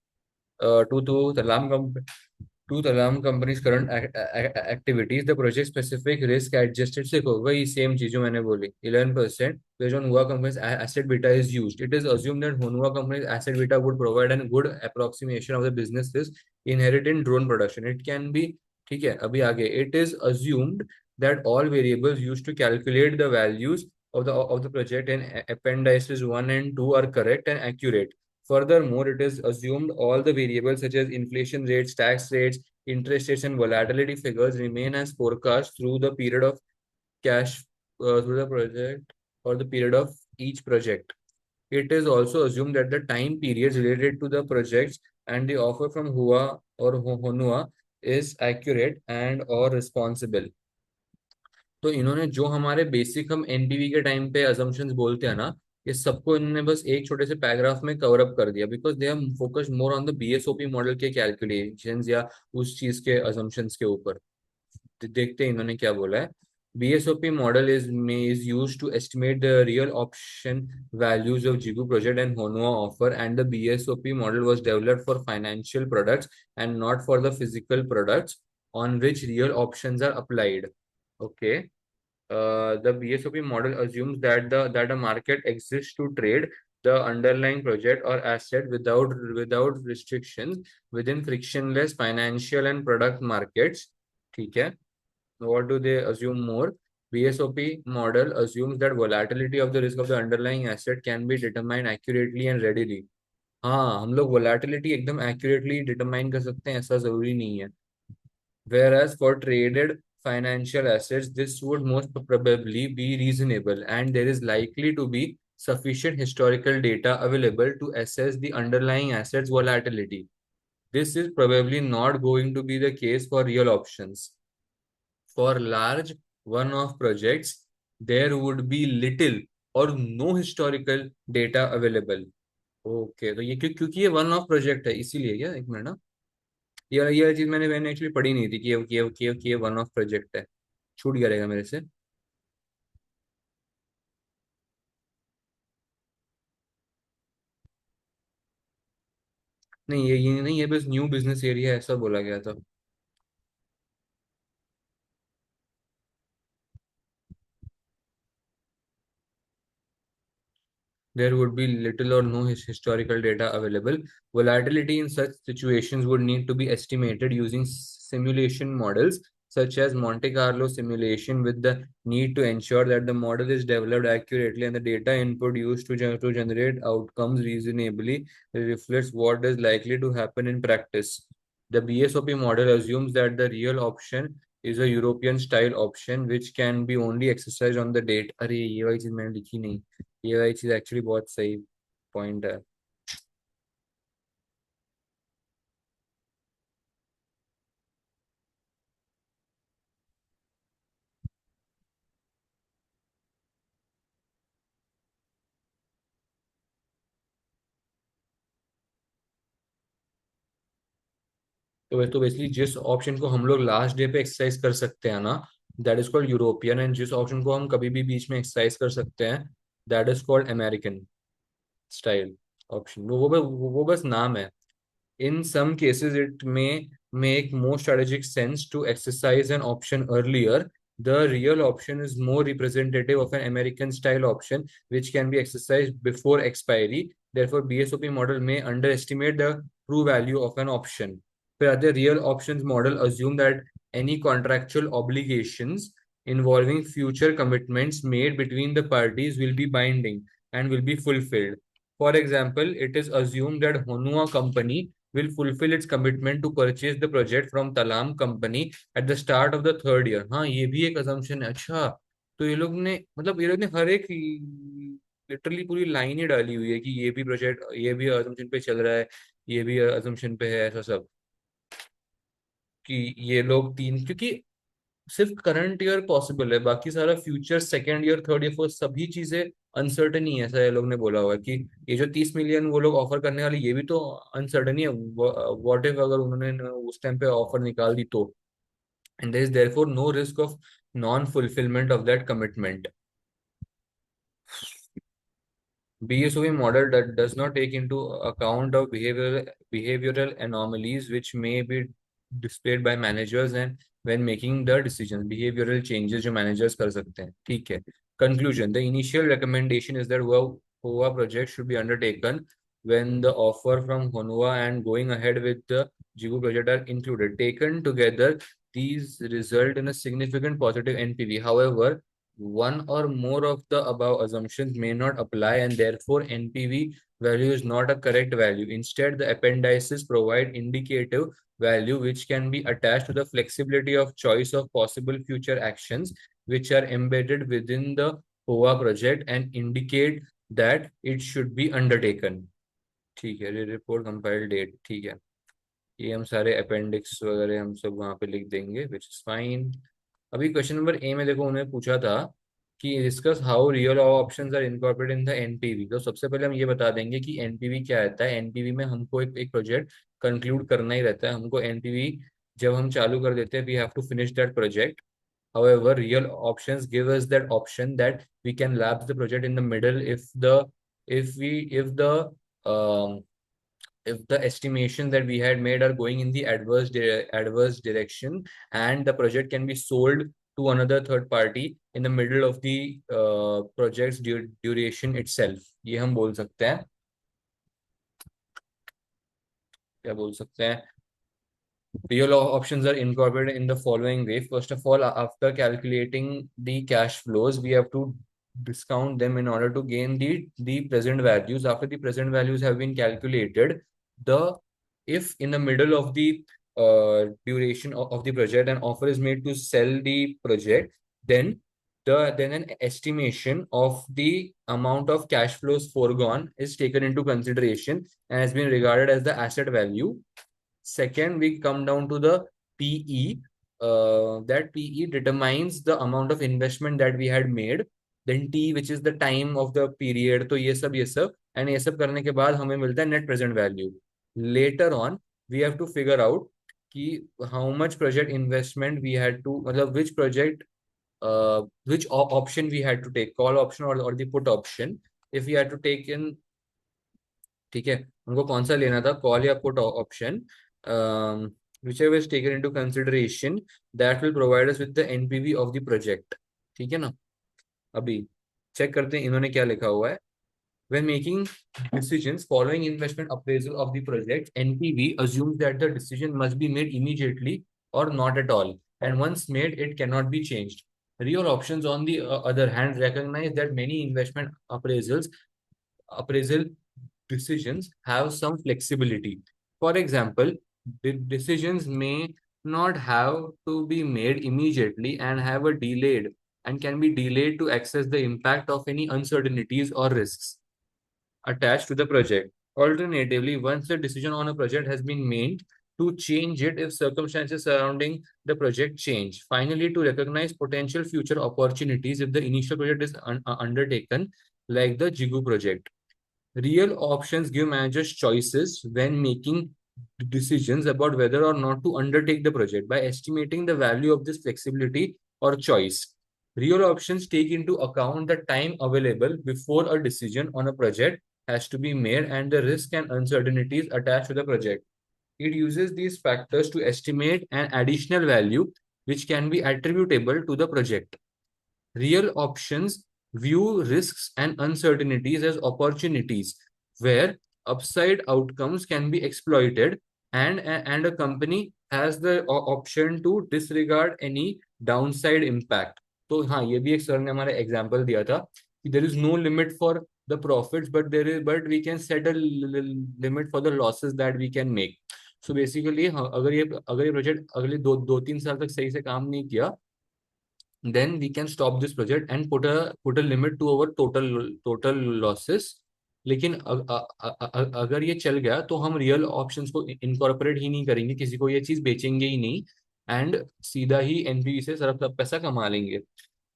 Speaker 1: to Talam company's current activities, the project specific risk adjusted, देखो वही सेम चीज जो मैंने बोली, 11% based on Hua company's asset beta is used. It is assumed that Honua company's asset beta would provide a good approximation of the business risk inherent in drone production. It can be, ठीक है, अभी आगे, it is assumed that all variables used to calculate the values of the project in appendices 1 and 2 are correct and accurate. Furthermore, it is assumed all the variables such as inflation rates, tax rates, interest rates, and volatility figures remain as forecast through the period of cash through the project or the period of each project. It is also assumed that the time periods related to the projects and the offer from Hua or Honua is accurate and or responsible. तो इन्होंने जो हमारे बेसिक हम एनपीवी के टाइम पे अजम्पशंस बोलते हैं ना, ये सबको इन्होंने बस एक छोटे से पैराग्राफ में कवर अप कर दिया, because they have focused more on the BSOP model के कैलकुलेशंस या उस चीज के अजम्पशंस के ऊपर। देखते हैं इन्होंने क्या बोला है। BSOP model is used to estimate the real option values of Jigu project and Honua offer, and the BSOP model was developed for financial products and not for the physical products on which real options are applied. Okay. The BSOP model assumes that a market exists to trade the underlying project or asset without restrictions within frictionless financial and product markets. ठीक है। What do they assume more? BSOP model assumes that volatility of the risk of the underlying asset can be determined accurately and readily. हाँ, हम लोग volatility एकदम accurately determine कर सकते हैं, ऐसा जरूरी नहीं है। Whereas for traded financial assets, this would most probably be reasonable, and there is likely to be sufficient historical data available to assess the underlying assets volatility. This is probably not going to be the case for real options. For large one-off projects, there would be little or no historical data available. Okay, तो ये क्योंकि ये वन ऑफ प्रोजेक्ट है इसीलिए क्या, एक मिनट ना, ये चीज मैंने एक्चुअली पढ़ी नहीं थी कि ये वन ऑफ प्रोजेक्ट है, छूट गया रहेगा मेरे से। नहीं, ये नहीं, ये बस न्यू बिजनेस एरिया ऐसा बोला गया था। There would be little or no historical data available. Volatility in such situations would need to be estimated using simulation models such as Monte Carlo simulation, with the need to ensure that the model is developed accurately and the data input used to generate outcomes reasonably reflects what is likely to happen in practice. The BSOP model assumes that the real option is a European style option which can be only exercised on the date. अरे ये वाली चीज मैंने लिखी नहीं, ये वाली चीज एक्चुअली बहुत सही पॉइंट है। तो बेसिकली जिस ऑप्शन को हम लोग लास्ट डे पे एक्सरसाइज कर सकते हैं ना, that is called European, and जिस ऑप्शन को हम कभी भी बीच में एक्सरसाइज कर सकते हैं, that is called American style option. वो बस नाम है। In some cases, it may make more strategic sense to exercise an option earlier. The real option is more representative of an American style option, which can be exercised before expiry. Therefore, BSOP model may underestimate the true value of an option. Whereas the real options model assume that any contractual obligations involving future commitments made between the parties will be binding and will be fulfilled. For example, it is assumed that Honua company will fulfill its commitment to purchase the project from Talam company at the start of the third year। हाँ, ये भी एक assumption है। अच्छा, तो ये लोग ने हर एक लिटरली पूरी लाइन ही डाली हुई है कि ये भी प्रोजेक्ट, ये भी assumption पे चल रहा है, ये भी assumption पे है, ऐसा सब। कि ये लोग तीन, क्योंकि सिर्फ करंट ईयर पॉसिबल है, बाकी सारा future, second year, third year, fourth, सभी चीजें अनसर्टन ही है, ऐसा ये लोग ने बोला हुआ है कि ये जो 30 मिलियन वो लोग ऑफर करने वाले, ये भी तो अनसर्टन ही है। व्हाट इफ अगर उन्होंने उस टाइम पे ऑफर निकाल दी तो, and there is therefore no risk of non fulfillment of that commitment. BSOE model that does not take into account of behavioral anomalies which may be displayed by managers and when making the decisions, behavioral changes जो managers कर सकते हैं। ठीक है। Conclusion: the initial recommendation is that HOA project should be undertaken when the offer from Honua and going ahead with the Jigu project are included. Taken together, these result in a significant positive NPV. However, one or more of the above assumptions may not apply, and therefore NPV value is not a correct value. Instead, the appendices provide indicative value which can be attached to the flexibility of choice of possible future actions which are embedded within the HOA project and indicate that it should be undertaken। ठीक है, रिपोर्ट कंपाइल डेट, ठीक है, ये हम सारे अपेंडिक्स वगैरह हम सब वहाँ पे लिख देंगे, विच इज फाइन। अभी क्वेश्चन नंबर ए में देखो, उन्होंने पूछा था कि discuss how real options are incorporated in the NPV. तो सबसे पहले हम ये बता देंगे कि एनपीवी क्या रहता है। एनपीवी में हमको एक प्रोजेक्ट कंक्लूड करना ही रहता है। हमको एनपीवी जब हम चालू कर देते हैं, we have to finish that project. However, real options give us that option that we can lapse the project in the middle um, if the estimations that we had made are going in the adverse direction, and the project can be sold to another third party in the middle of the project's duration itself। ये हम बोल सकते हैं, क्या बोल सकते हैं। Real options are incorporated in the following way. First of all, after calculating the cash flows, we have to discount them in order to gain the present values. After the present values have been calculated, the if in the middle of the duration of the project and offer is made to sell the project, then then an estimation of the amount of cash flows foregone is taken into consideration and has been regarded as the asset value. Second, we come down to the PE. That PE determines the amount of investment that we had made. Then T, which is the time of the period. तो ये सब and ये सब करने के बाद हमें मिलता है net present value. Later on, we have to figure out कि how much project investment we had to, मतलब which project, which option we had to take, call option or the put option. If we had to take in, ठीक है, उनको कौन सा लेना था, कॉल या put option, whichever is taken into consideration, that will provide us with the NPV of the project. ठीक है ना? अभी चेक करते हैं इन्होंने क्या लिखा हुआ है. When making decisions following investment appraisal of the project, NPV assumes that the decision must be made immediately or not at all, and once made, it cannot be changed. Real options, on the other hand, recognize that many investment appraisal decisions have some flexibility. For example, the decisions may not have to be made immediately and have a delayed and can be delayed to assess the impact of any uncertainties or risks attached to the project. Alternatively, once the decision on a project has been made, to change it if circumstances surrounding the project change. Finally, to recognize potential future opportunities if the initial project is undertaken, like the Jigu project. Real options give managers choices when making decisions about whether or not to undertake the project by estimating the value of this flexibility or choice. Real options take into account the time available before a decision on a project has to be made and the risk and uncertainties attached to the project. It uses these factors to estimate an additional value which can be attributable to the project. Real options view risks and uncertainties as opportunities where upside outcomes can be exploited, and a company has the option to disregard any downside impact. तो हाँ, ये भी एक सर ने हमारा एग्जांपल दिया था कि there is no limit for the profits, but we can set a limit for the losses that we can make. So basically, हाँ, अगर ये प्रोजेक्ट अगले दो तीन साल तक सही से काम नहीं किया, then we can stop this project and put a limit to our total losses. लेकिन अगर ये चल गया तो हम रियल ऑप्शंस को इनकॉर्पोरेट ही नहीं करेंगे, किसी को ये चीज बेचेंगे ही नहीं, एंड सीधा ही एनपीवी से सारा पैसा कमा लेंगे.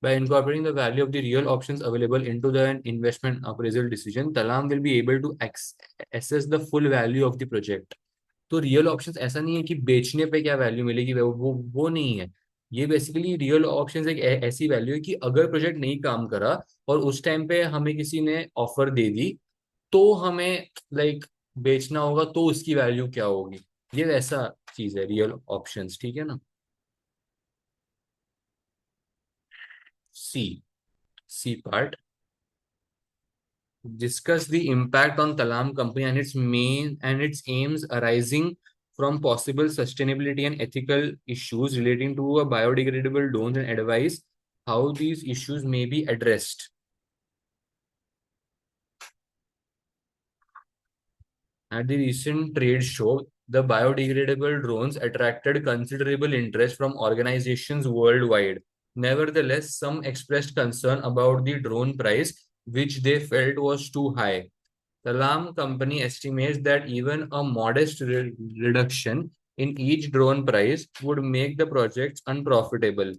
Speaker 1: By incorporating the value of the real options available into the investment appraisal decision, Talam will be able to assess the full value of the project. तो रियल ऑप्शंस ऐसा नहीं है कि बेचने पे क्या वैल्यू मिलेगी, वो नहीं है. ये बेसिकली रियल ऑप्शंस एक ऐसी वैल्यू है कि अगर प्रोजेक्ट नहीं काम करा और उस टाइम पे हमें किसी ने ऑफर दे दी, तो हमें लाइक बेचना होगा, तो उसकी वैल्यू क्या होगी. ये वैसा चीज है रियल ऑप्शंस. ठीक है ना? C C part. Discuss the impact on Talam company and its aims arising from possible sustainability and ethical issues relating to a biodegradable drones, and advise how these issues may be addressed. At the recent trade show, the biodegradable drones attracted considerable interest from organizations worldwide. Nevertheless, some expressed concern about the drone price, which they felt was too high. The TALAM company estimates that even a modest reduction in each drone price would make the projects unprofitable.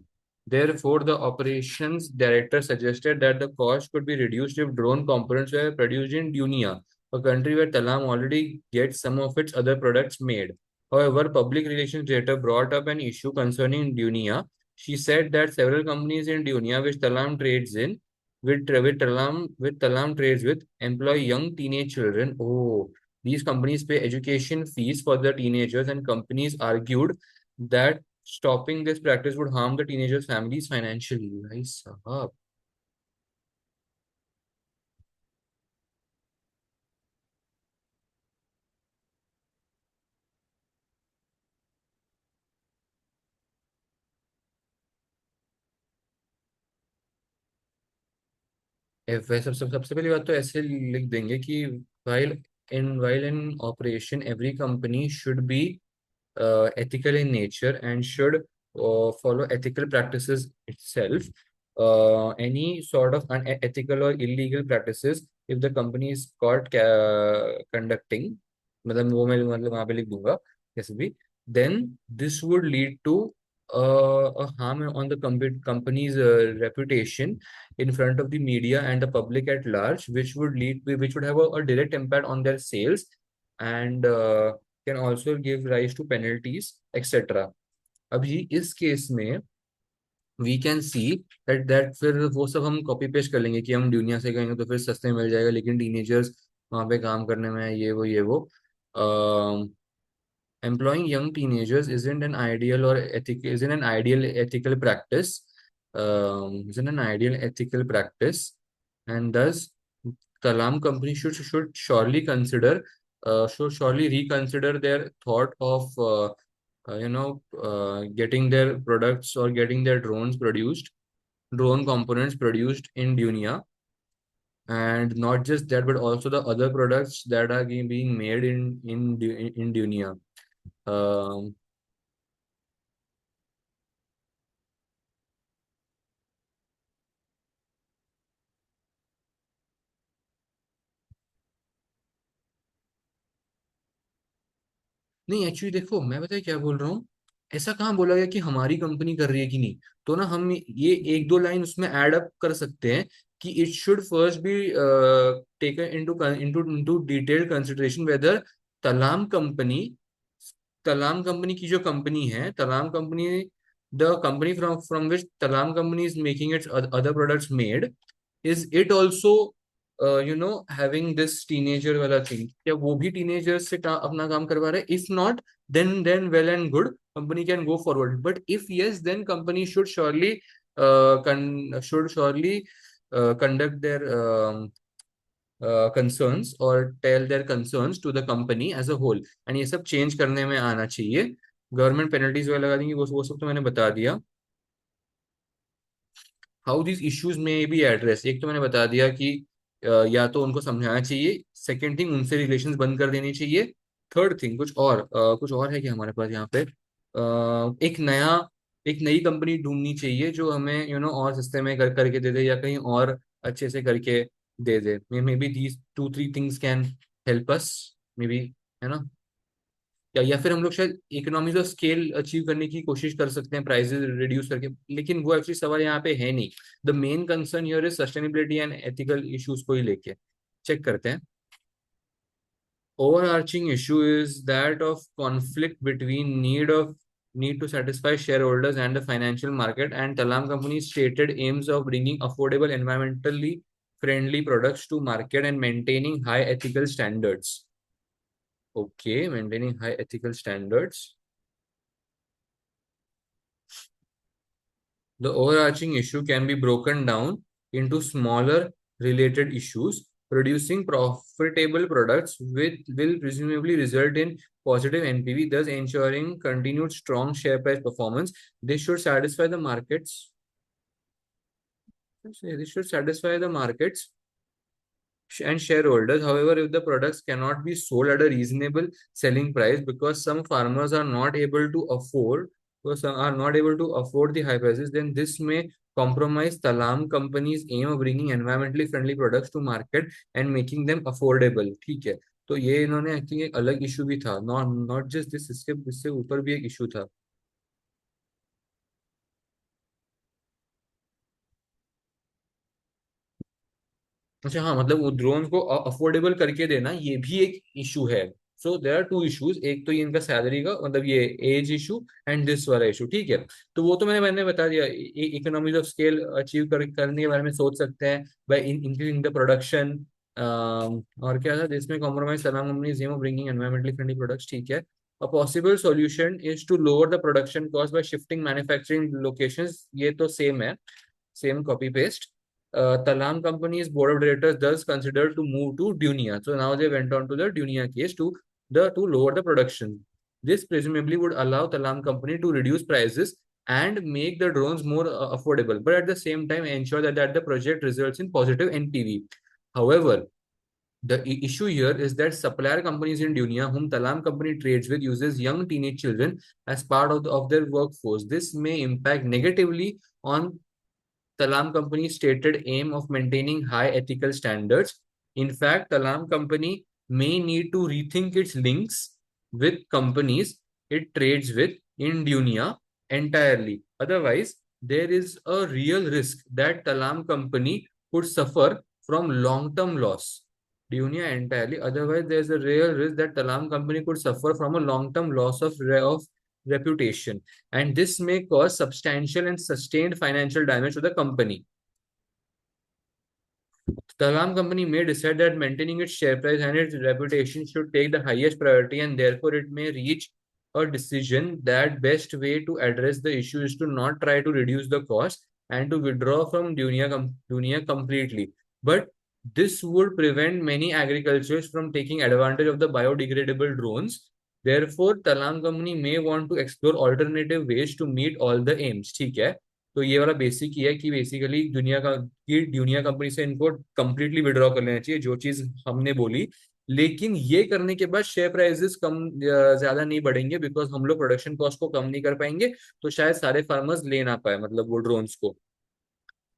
Speaker 1: Therefore, the operations director suggested that the cost could be reduced if drone components were produced in Dunia, a country where TALAM already gets some of its other products made. However, public relations director brought up an issue concerning Dunia. She said that several companies in Dunia, which TALAM trades in, with Talam trades with, employ young teenage children. Oh, these companies pay education fees for the teenagers, and companies argued that stopping this practice would harm the teenagers' families financially. भाई साहब. वैसे सबसे पहली बात तो ऐसे लिख देंगे कि while while in operation, every company should be ethical in nature and should follow ethical practices itself. Any sort of unethical or illegal practices, if the company is caught conducting, मतलब वो मैं मतलब वहाँ पे लिख दूंगा कैसे भी, then this would lead to a harm on the company's reputation in front of the media and the public at large, which would have a direct impact on their sales, and can also give rise to penalties, etc. अभी इस केस में वी कैन सी दैट फिर वो सब हम कॉपी पेस्ट कर लेंगे कि हम दुनिया से कहेंगे तो फिर सस्ते में मिल जाएगा, लेकिन टीनेजर्स वहां पे काम करने में ये वो employing young teenagers isn't an ideal ethical practice, isn't an ideal ethical practice, and thus Kalam company should surely reconsider their thought of getting their products or getting their drone components produced in Dunia, and not just that, but also the other products that are being made in Dunia. Um, नहीं, एक्चुअली देखो मैं बताया क्या बोल रहा हूँ, ऐसा कहाँ बोला गया कि हमारी कंपनी कर रही है कि नहीं, तो ना हम ये एक दो लाइन उसमें ऐड अप कर सकते हैं कि it should first be taken into detailed consideration whether Talam company Talam company की जो कंपनी है, Talam company, the company from which Talam company is making its other products made, is it also having this teenager वाला थिंग, क्या वो भी टीनेजर से अपना काम करवा रहे हैं? If not, then well and good, company can go forward, but if yes, then company should surely conduct their concerns or tell their concerns to the company as a whole, and ये सब चेंज करने में आना चाहिए, गवर्नमेंट पेनल्टीज वगैरह लगा देंगी, वो सब तो मैंने बता दिया। हाउ दिस इश्यूज में बी एड्रेस, एक तो मैंने बता दिया कि या तो उनको समझाना चाहिए, सेकंड थिंग उनसे रिलेशंस बंद कर देनी चाहिए, थर्ड थिंग कुछ और है कि हमारे पास यहाँ पे एक नई कंपनी ढूंढनी चाहिए जो हमें और सस्ते में करके दे दे, या कहीं और अच्छे से करके दे दे, maybe these two three things can help us, maybe, है ना? या फिर हम लोग शायद इकोनॉमीज ऑफ स्केल अचीव करने की कोशिश कर सकते हैं प्राइसेस रिड्यूस करके, लेकिन वो एक्चुअली सवाल यहाँ पे है नहीं। The main concern here is sustainability and ethical issues को ही लेके चेक करते हैं। Overarching issue is that of conflict between need to satisfy shareholders and the financial market, and Talam company's stated aims of bringing affordable, environmentally friendly products to market and maintaining high ethical standards. Okay, maintaining high ethical standards. The overarching issue can be broken down into smaller related issues. Producing profitable products will presumably result in positive NPV, thus ensuring continued strong share price performance. This should satisfy the markets. This should satisfy the markets and shareholders. However, if the products cannot be sold at a reasonable selling price because some farmers are not able to afford, because some are not able to afford the high prices, then this may compromise Talam company's aim of bringing environmentally friendly products to market and making them affordable. ठीक है, तो ये इन्होंने एक्चुअली एक अलग इशू भी था, नॉट जस्ट दिस, इससे ऊपर भी एक इशू था। अच्छा हाँ, मतलब वो ड्रोन को अफोर्डेबल करके देना ये भी एक इशू है। सो देर आर टू इश्यूज, एक तो ये इनका सैलरी का मतलब ये एज इशू एंड दिस वाला इशू, ठीक है। तो वो तो मैंने बता दिया, इकोनॉमीज ऑफ स्केल अचीव करने के बारे में सोच सकते हैं बाय इंक्रीजिंग द प्रोडक्शन, और क्या था जिसमें कॉम्प्रोमाइज सलाम companies aim of bringing environmentally friendly products, ठीक है। A possible solution is to lower the production cost by shifting manufacturing locations, ये तो सेम है, same copy paste. Talam company's board of directors does consider to move to Dunia. So now they went on to the Dunia case to lower the production. This presumably would allow Talam company to reduce prices and make the drones more affordable, but at the same time ensure that the project results in positive NPV. However, The issue here is that supplier companies in Dunia, whom Talam company trades with, uses young teenage children as part of their workforce. This may impact negatively on Talam company's stated aim of maintaining high ethical standards. In fact, Talam company may need to rethink its links with companies it trades with in Dunia entirely. Otherwise, there is a real risk that Talam company could suffer from long-term loss. Dunia entirely. Otherwise, there's a real risk that Talam company could suffer from a long-term loss of reputation, and this may cause substantial and sustained financial damage to the company. The alarm company may decide that maintaining its share price and its reputation should take the highest priority, and therefore it may reach a decision that best way to address the issue is to not try to reduce the cost and to withdraw from Dunia completely. But this would prevent many agricultures from taking advantage of the biodegradable drones. Therefore, Talam company may want to explore alternative ways to meet all the aims. ठीक है. तो ये वाला बेसिक ही है कि बेसिकली दुनिया कंपनी से इनको कंप्लीटली विड्रॉ कर लेना चाहिए, जो चीज हमने बोली। लेकिन ये करने के बाद शेयर प्राइसेस कम ज्यादा नहीं बढ़ेंगे, बिकॉज हम लोग प्रोडक्शन कॉस्ट को कम नहीं कर पाएंगे, तो शायद सारे फार्मर्स ले ना पाए मतलब वो ड्रोन्स को।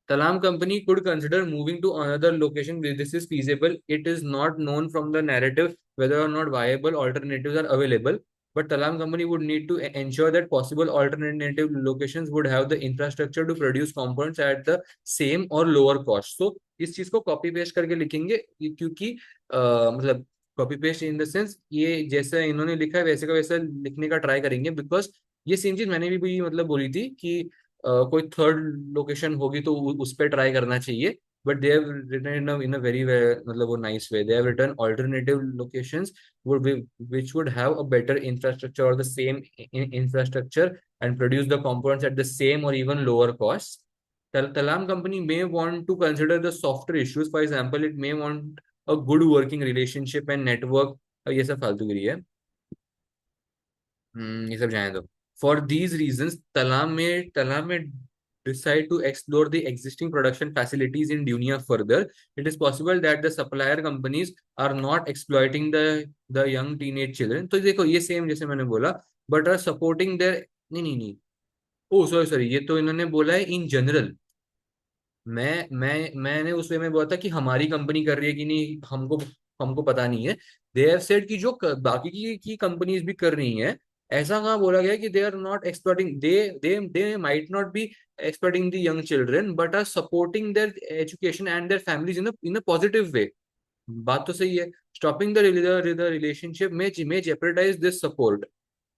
Speaker 1: Talam company could consider moving to another location where this is feasible. It is not known from the narrative whether or not viable alternatives are available, but Talam company would need to ensure that possible alternative locations would have the infrastructure to produce components at the same or lower cost. So इस चीज को कॉपी पेस्ट करके लिखेंगे, क्योंकि मतलब copy paste in the sense ये जैसा इन्होंने लिखा है वैसे का वैसा लिखने का ट्राई करेंगे, बिकॉज ये सेम चीज मैंने भी मतलब बोली थी कि कोई थर्ड लोकेशन होगी तो उस पर ट्राई करना चाहिए। But they have written in a very मतलब वो nice way, they have written alternative locations which would have a better infrastructure or the same infrastructure and produce the components at the same or even lower cost. Talam company may want to consider the softer issues. For example, it may want a good working relationship and network. ये सब फालतूगिरी है, ये सब जाने दो। For these reasons, Talam may decide to explore the existing production facilities in Dunia further. It is possible that the supplier companies are not exploiting the young teenage children. तो देखो ये सेम जैसे मैंने बोला, but are supporting their नहीं, ओ सॉरी ये तो इन्होंने बोला है इन जनरल। मैंने उस वे में बोला था कि हमारी कंपनी कर रही है कि नहीं, हमको हमको पता नहीं है। दे हैव सेड कि जो बाकी की कंपनीज भी कर रही हैं, ऐसा कहाँ बोला गया कि they are not exploiting, they might not be exploiting the young children but are supporting their education and their families in a positive way. बात तो सही है। Stopping the relationship may jeopardize this support.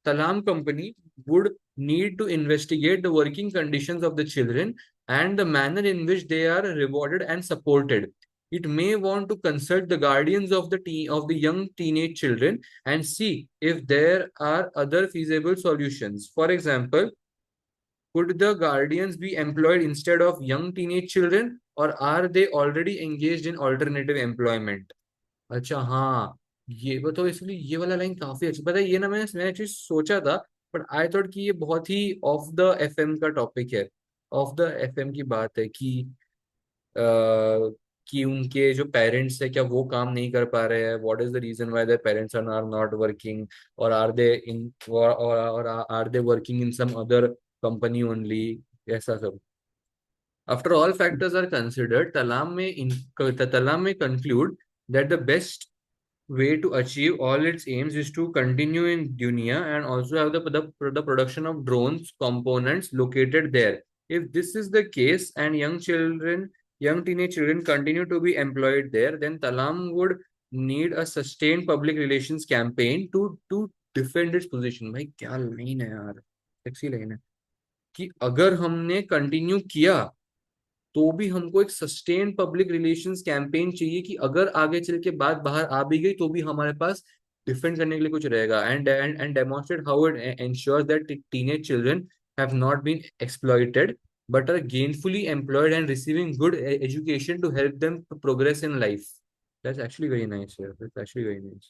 Speaker 1: Talam company would need to investigate the working conditions of the children and the manner in which they are rewarded and supported. It may want to consult the guardians of the young teenage children and see if there are other feasible solutions. For example, could the guardians be employed instead of young teenage children, or are they already engaged in alternative employment? अच्छा हाँ, ये वो तो इसलिए ये वाला लाइन काफी अच्छा पता है। ये ना मैंने एक्चुअली सोचा था, बट आई थॉट कि ये बहुत ही ऑफ द एफएम का टॉपिक है। ऑफ द एफएम की बात है कि उनके जो पेरेंट्स है क्या वो काम नहीं कर पा रहे हैं, what is the reason why their parents are not working, और are they working in some other company only, ऐसा सब। After all factors are considered, Talam may conclude that the best way to achieve all its aims is to continue in Dunia and also have the production of drones components located there. If this is the case and young teenage children continue to be employed there, then Talam would need a sustained public relations campaign to defend its position. भाई क्या लाइन है यार, सेक्सी लाइन है कि अगर हमने कंटिन्यू किया तो भी हमको एक सस्टेन पब्लिक रिलेशंस कैंपेन चाहिए कि अगर आगे चल के बात बाहर आ भी गई तो भी हमारे पास डिफेंड करने के लिए कुछ रहेगा, and demonstrate how it ensures that teenage children have not been exploited but are gainfully employed and receiving good education to help them to progress in life. That's actually very nice. Yeah, that's actually very nice.